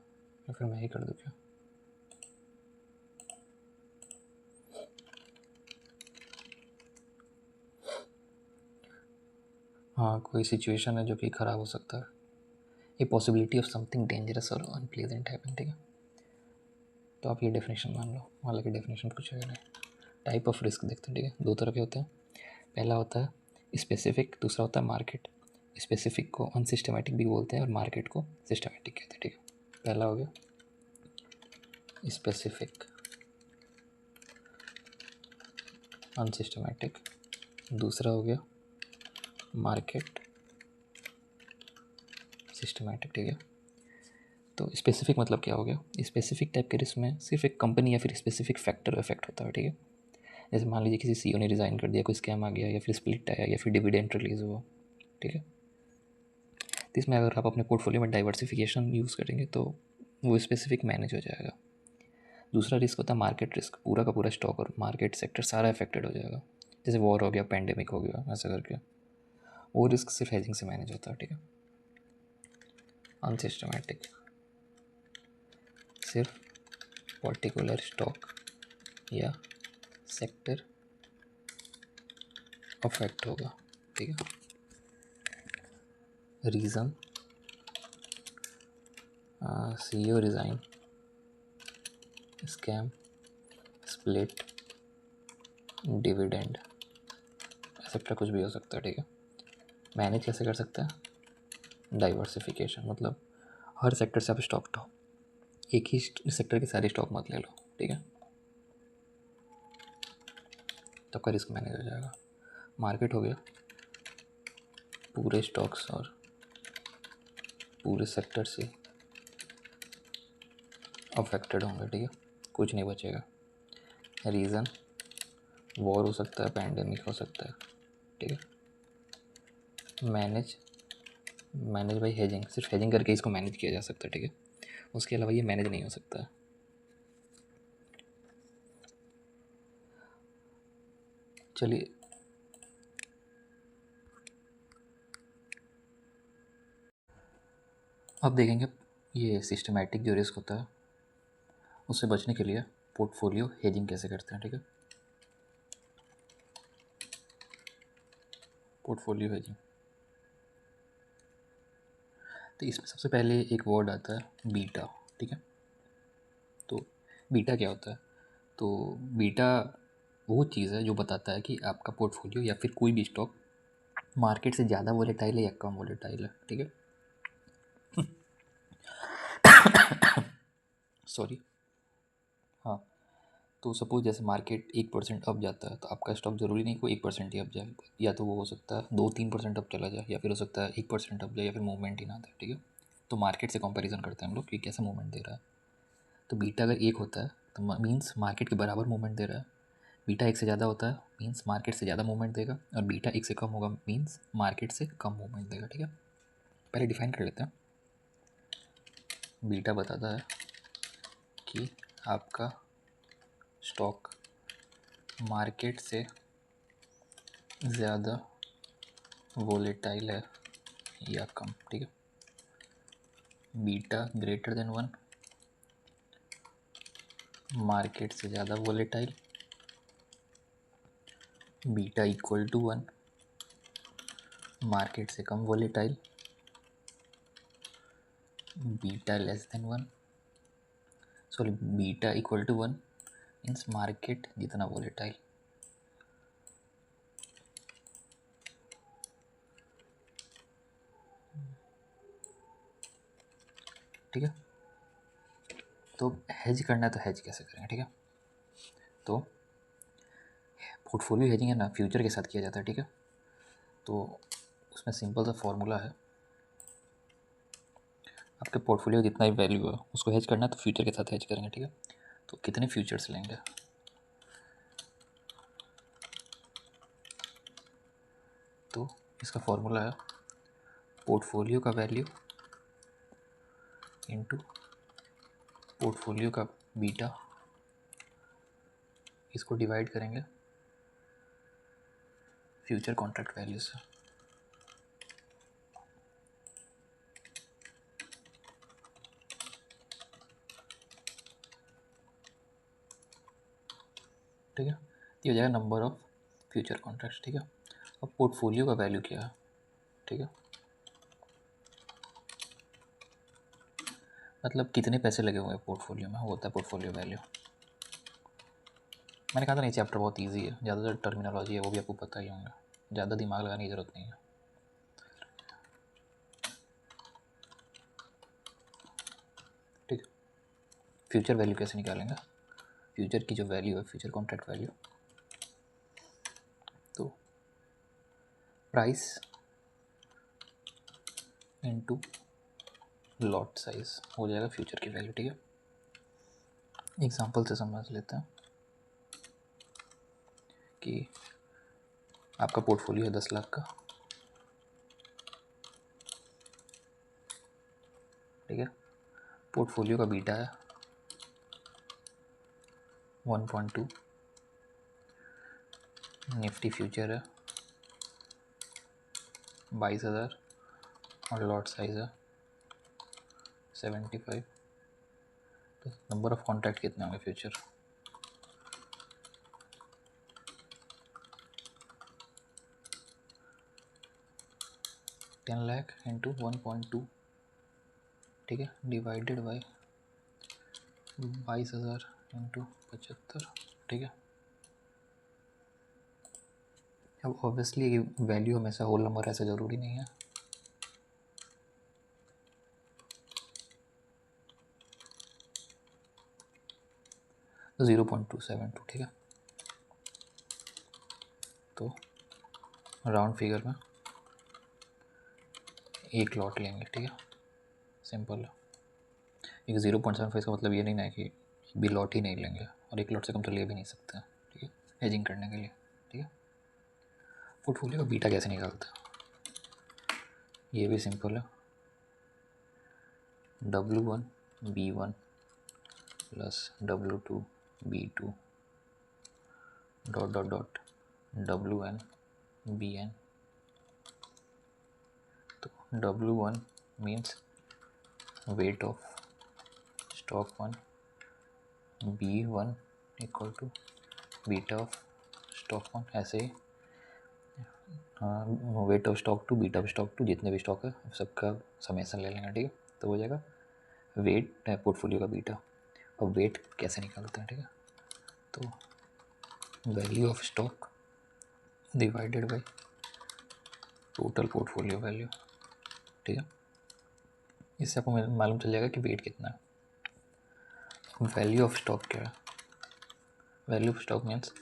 या फिर मैं ही कर दूँ क्या। हाँ, कोई सिचुएशन है जो कि ख़राब हो सकता है, a possibility of something dangerous और अनप्लेजेंट हैपन। ठीक है, तो आप ये डेफिनेशन मान लो, हालांकि डेफिनेशन कुछ है नहीं। टाइप ऑफ रिस्क देखते हैं। ठीक है, 2 तरह के होते हैं, पहला होता है स्पेसिफिक, दूसरा होता है मार्केट। स्पेसिफिक को अनसिस्टमेटिक भी बोलते हैं और मार्केट को सिस्टमेटिक कहते हैं। ठीक है, पहला हो गया स्पेसिफिक अनसिस्टमेटिक, दूसरा हो गया मार्केट सिस्टमेटिक। ठीक है, तो स्पेसिफिक मतलब क्या हो गया, स्पेसिफिक टाइप के रिस्क में सिर्फ एक कंपनी या फिर स्पेसिफिक फैक्टर इफेक्ट होता है। ठीक है, जैसे मान लीजिए किसी सीईओ ने रिज़ाइन कर दिया, कोई स्कैम आ गया, या फिर स्प्लिट आया, या फिर डिविडेंड रिलीज़ हुआ। ठीक है, तो इसमें अगर आप अपने पोर्टफोलियो में डाइवर्सिफिकेशन यूज़ करेंगे तो वो स्पेसिफिक मैनेज हो जाएगा। दूसरा रिस्क होता है मार्केट रिस्क, पूरा का पूरा स्टॉक और मार्केट सेक्टर सारा अफेक्टेड हो जाएगा, जैसे वॉर हो गया, पैंडेमिक हो गया, ऐसा करके। वो रिस्क सिर्फ हेजिंग से मैनेज होता है। ठीक है, अनसिस्टमेटिक सिर्फ पर्टिकुलर स्टॉक या सेक्टर अफेक्ट होगा, ठीक है। Reason CEO resign, scam, split, dividend, etcetera कुछ भी हो सकता है, ठीक है। मैनेज कैसे कर सकते हैं? डाइवर्सिफिकेशन, मतलब हर सेक्टर से आप स्टॉक लो, एक ही सेक्टर के सारे स्टॉक मत ले लो, ठीक है, तो आपका रिस्क मैनेज हो जाएगा। मार्केट हो गया, पूरे स्टॉक्स और पूरे सेक्टर से अफेक्टेड होंगे, ठीक है, कुछ नहीं बचेगा। रीज़न वॉर हो सकता है, पैंडेमिक हो सकता है, ठीक है। मैनेज बाई हेजिंग, सिर्फ हेजिंग करके इसको मैनेज किया जा सकता है, ठीक है, उसके अलावा ये मैनेज नहीं हो सकता है। चलिए अब देखेंगे ये सिस्टमैटिक जो रिस्क होता है उससे बचने के लिए पोर्टफोलियो हेजिंग कैसे करते हैं, ठीक है। पोर्टफोलियो हेजिंग, तो इसमें सबसे पहले एक वर्ड आता है बीटा, ठीक है। तो बीटा क्या होता है? तो बीटा वो चीज़ है जो बताता है कि आपका पोर्टफोलियो या फिर कोई भी स्टॉक मार्केट से ज़्यादा वोलेटाइल है या कम वोलेटाइल है, ठीक है। सॉरी, हाँ, तो सपोज जैसे मार्केट 1% अप जाता है तो आपका स्टॉक ज़रूरी नहीं कोई 1% ही अप जाए, या तो वो हो सकता है 2-3% अप चला जाए, या फिर हो सकता है 1% अप जाए, या फिर मूवमेंट ही ना दे, ठीक है। तो मार्केट से कंपैरिजन करते हैं हम लोग कि कैसा मूवमेंट दे रहा है। तो बीटा अगर 1 होता है तो मीन्स मार्केट के बराबर मूवमेंट दे रहा है। बीटा 1 से ज़्यादा होता है मीन्स मार्केट से ज़्यादा मूवमेंट देगा, और बीटा 1 से कम होगा मीन्स मार्केट से कम मूवमेंट देगा, ठीक है। पहले डिफाइन कर लेते हैं। बीटा बताता है कि आपका स्टॉक मार्केट से ज़्यादा वोलेटाइल है या कम, ठीक है। बीटा ग्रेटर देन 1, मार्केट से ज़्यादा volatile. Beta equal to 1, market से कम volatile. Beta less than 1, sorry beta equal to 1 means market जितना वोलेटाइल। ठीक है, तो हेज करना है तो हेज कैसे करेंगे, ठीक है। तो पोर्टफोलियो हेजिंग है ना फ्यूचर के साथ किया जाता है, ठीक है। तो उसमें सिंपल सा फॉर्मूला है, आपके पोर्टफोलियो जितना ही वैल्यू है उसको हेज करना है तो फ्यूचर के साथ हेज करेंगे, ठीक है। तो कितने फ्यूचर्स लेंगे? तो इसका फॉर्मूला है पोर्टफोलियो का वैल्यू इनटू पोर्टफोलियो का बीटा, इसको डिवाइड करेंगे फ्यूचर कॉन्ट्रैक्ट वैल्यू से। ठीक है, ये हो जाएगा नंबर ऑफ फ्यूचर कॉन्ट्रैक्ट्स, ठीक है। अब पोर्टफोलियो का वैल्यू क्या है, ठीक है, मतलब कितने पैसे लगे हुए हैं पोर्टफोलियो में, वो होता है पोर्टफोलियो वैल्यू। मैंने कहा था नहीं, चैप्टर बहुत इजी है, ज़्यादातर टर्मिनोलॉजी है वो भी आपको पता ही होंगे, ज़्यादा दिमाग लगाने की ज़रूरत नहीं है। ठीक, फ्यूचर वैल्यू कैसे निकालेंगे? फ्यूचर की जो वैल्यू है फ्यूचर कॉन्ट्रैक्ट वैल्यू, तो प्राइस इनटू लॉट साइज हो जाएगा फ्यूचर की वैल्यू, ठीक है। एग्जांपल से समझ लेते हैं कि आपका पोर्टफोलियो है 10 लाख का, ठीक है। पोर्टफोलियो का बीटा है 1.2, निफ्टी फ्यूचर है 22,000 और लॉट साइज है 75। तो नंबर ऑफ कॉन्ट्रैक्ट कितने होंगे फ्यूचर, 10 लाख इंटू 1.2, ठीक है, डिवाइडेड बाई 22,000 इंटू 75, ठीक है। अब ऑब्वियसली वैल्यू हमेशा होल नंबर ऐसा ज़रूरी नहीं है, तो 0.272, ठीक है। तो राउंड फिगर में एक लॉट लेंगे, ठीक है, सिंपल है। एक 0.75 का मतलब ये नहीं ना है कि भी लॉट ही नहीं लेंगे, और एक लॉट से कम तो ले भी नहीं सकते हैं, ठीक है, हेजिंग करने के लिए, ठीक है। पोर्टफोलियो का बीटा कैसे निकालते हैं, ये भी सिंपल है, W1 B1 plus W2 B2 dot dot dot WN BN। तो W1 means weight of stock 1, B1 equal to beta of stock 1, ऐसे ही weight of stock 2 beta of stock 2, जितने भी स्टॉक है सबका समेसन ले लेंगे, ठीक है। तो हो जाएगा वेट पोर्टफोलियो का बीटा। अब वेट कैसे निकालते हैं, ठीक है, तो value of stock divided by total portfolio value, ठीक है। इससे आपको मालूम चल जाएगा कि वेट कितना है। वैल्यू ऑफ स्टॉक क्या है, value of stock means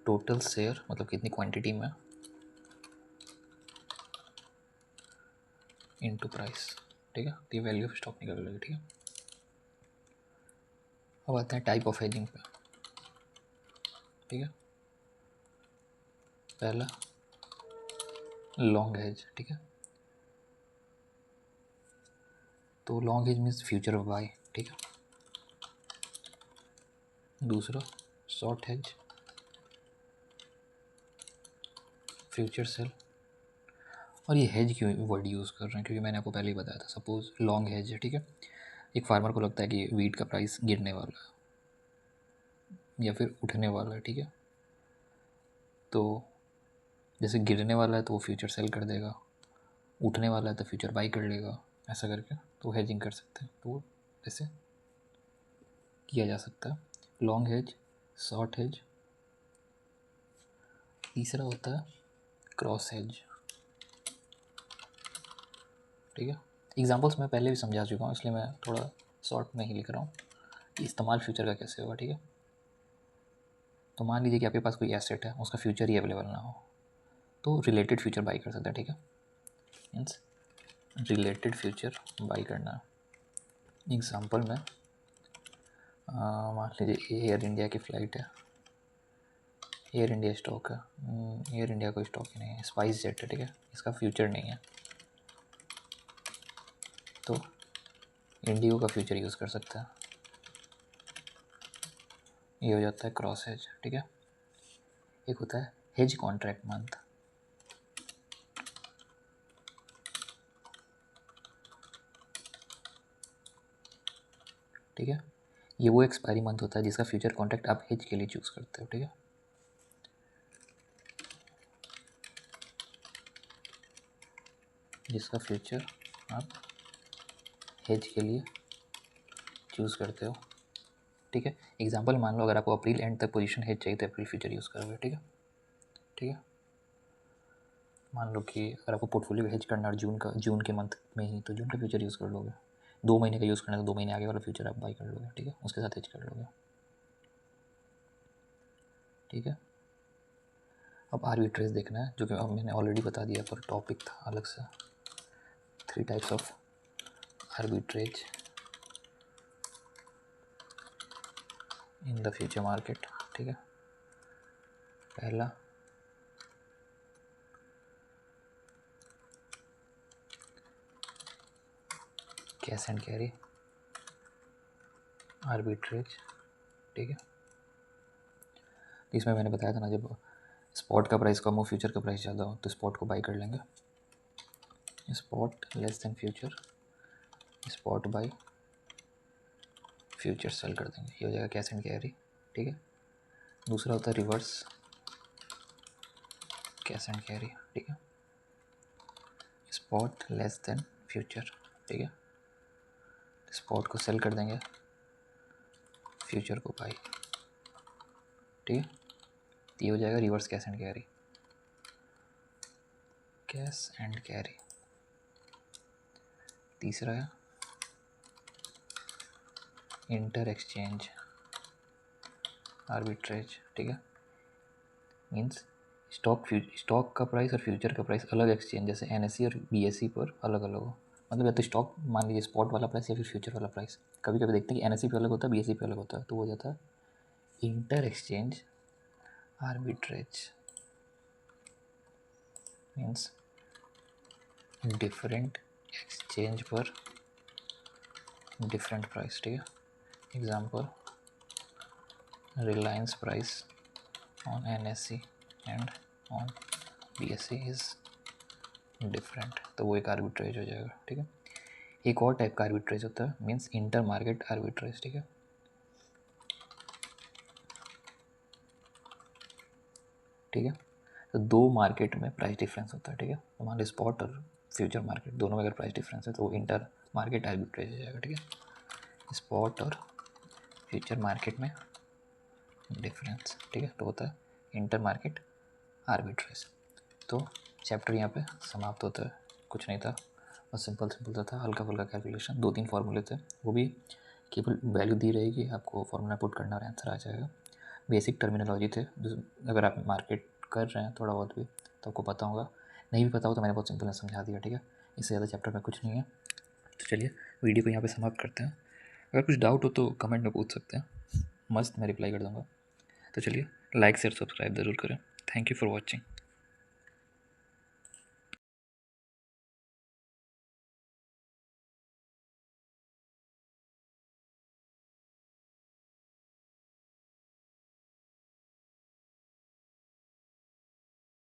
total share, मतलब कितनी क्वांटिटी में, इनटू प्राइस, ठीक है। तो ये वैल्यू ऑफ स्टॉक निकल रही है, ठीक है। अब आते हैं टाइप ऑफ हेजिंग पे, ठीक है। पहला लॉन्ग हेज, ठीक है, तो long hedge means future of buy, ठीक है। दूसरा शॉर्ट हेज, फ्यूचर सेल। और ये हेज क्यों वर्ड यूज़ कर रहे हैं, क्योंकि मैंने आपको पहले ही बताया था, सपोज लॉन्ग हेज है, ठीक है। एक फार्मर को लगता है कि वीट का प्राइस गिरने वाला है या फिर उठने वाला है, ठीक है। तो जैसे गिरने वाला है तो वो फ्यूचर सेल कर देगा, उठने वाला है तो फ्यूचर बाई कर लेगा, ऐसा करके तो हेजिंग कर सकते हैं। तो ऐसे किया जा सकता है, लॉन्ग हेज, शॉर्ट हेज। तीसरा होता है क्रॉस हेज, ठीक है। एग्जांपल्स मैं पहले भी समझा चुका हूँ, इसलिए मैं थोड़ा शॉर्ट में ही लिख रहा हूँ कि इस्तेमाल फ्यूचर का कैसे होगा, ठीक है। तो मान लीजिए कि आपके पास कोई एसेट है, उसका फ्यूचर ही अवेलेबल ना हो, तो रिलेटेड फ्यूचर बाई कर सकते हैं, ठीक है। मीन्स रिलेटेड फ्यूचर बाई करना है। एग्जांपल में मान लीजिए एयर इंडिया की फ़्लाइट है, एयर इंडिया स्टॉक है, एयर इंडिया कोई स्टॉक ही नहीं है, स्पाइस जेट है, ठीक है, इसका फ्यूचर नहीं है, तो इंडिगो का फ्यूचर यूज़ कर सकते हैं। ये हो जाता है क्रॉस हेज, ठीक है। एक होता है हेज कॉन्ट्रैक्ट मंथ, ठीक है। ये वो एक्सपायरी मंथ होता है जिसका फ्यूचर कॉन्ट्रैक्ट आप हेज के लिए चूज़ करते हो, ठीक है। जिसका फ्यूचर आप हेज के लिए चूज़ करते हो, ठीक है। एग्जांपल मान लो अगर आपको अप्रैल एंड तक पोजीशन हेज चाहिए तो अप्रैल फ्यूचर यूज़ करोगे, ठीक है, ठीक है। मान लो कि अगर आपको पोर्टफोलियो हेज करना है जून के मंथ में ही, तो जून का फ्यूचर यूज़ कर लोगे। 2 महीने का यूज़ करना है तो 2 महीने आगे वाला फ्यूचर आप बाई कर लोगे, ठीक है, उसके साथ हेज कर लोगे, ठीक है। अब आर्बिट्रेज देखना है, जो कि अब मैंने ऑलरेडी बता दिया, पर टॉपिक था अलग से। 3 types of arbitrage in the future market, ठीक है। पहला कैश एंड कैरी आर्बिट्रेज, ठीक है। इसमें मैंने बताया था ना, जब स्पॉट का प्राइस कम हो, फ्यूचर का प्राइस ज़्यादा हो, तो स्पॉट को बाई कर लेंगे, spot less than future, spot by future cell कर देंगे, ये हो जाएगा कैश एंड कैरी। ठीक है, दूसरा होता है रिवर्स कैश एंड कैरी। ठीक है, स्पॉट लेस देन फ्यूचर। ठीक है, स्पॉट को सेल कर देंगे, फ्यूचर को बाई। ठीक है, ये हो जाएगा reverse cash and carry. Cash and carry. तीसरा है इंटर एक्सचेंज आर्बिट्रेज। ठीक है, मीन्स स्टॉक का प्राइस और फ्यूचर का प्राइस अलग एक्सचेंज, जैसे NSE और BSE पर अलग अलग हो। मतलब या तो स्टॉक मान लीजिए स्पॉट वाला प्राइस या फिर फ्यूचर वाला प्राइस। कभी कभी देखते हैं कि NSE पे अलग होता है, BSE पे अलग होता है, तो वो हो जाता है inter exchange arbitrage. Means different exchange पर डिफरेंट प्राइस। ठीक है, example Reliance price on NSE and on BSE is different, तो वो एक आर्बिट्रेज हो जाएगा। ठीक है, एक और टाइप का आर्बिट्रेज होता है, मीन्स इंटर मार्केट आर्बिट्रेज। ठीक है, ठीक है, तो दो मार्केट में प्राइस डिफरेंस होता है। ठीक है, तो मान लो स्पॉट और फ्यूचर मार्केट दोनों में अगर प्राइस डिफरेंस है तो वो इंटर मार्केट आर्बिट्रेज हो जाएगा। ठीक है, स्पॉट और फ्यूचर मार्केट में डिफरेंस। ठीक है, तो होता है इंटर मार्केट आर्बिट्रेज। तो चैप्टर यहाँ पे समाप्त होता है। कुछ नहीं था, बस सिंपल सा था, हल्का फुल्का कैलकुलेशन, 2-3 फार्मूले थे, वो भी केवल वैल्यू दी रहेगी, आपको फार्मूला पुट करना और आंसर आ जाएगा। बेसिक टर्मिनोलॉजी थे, जो अगर आप मार्केट कर रहे हैं थोड़ा बहुत भी तो आपको पता होगा, नहीं भी पता हो तो मैंने बहुत सिंपल समझा दिया। ठीक है, इससे ज़्यादा चैप्टर में कुछ नहीं है। तो चलिए वीडियो को यहाँ पे समाप्त करते हैं। अगर कुछ डाउट हो तो कमेंट में पूछ सकते हैं, मस्त मैं रिप्लाई कर दूँगा। तो चलिए लाइक शेयर सब्सक्राइब ज़रूर करें। Thank you for watching.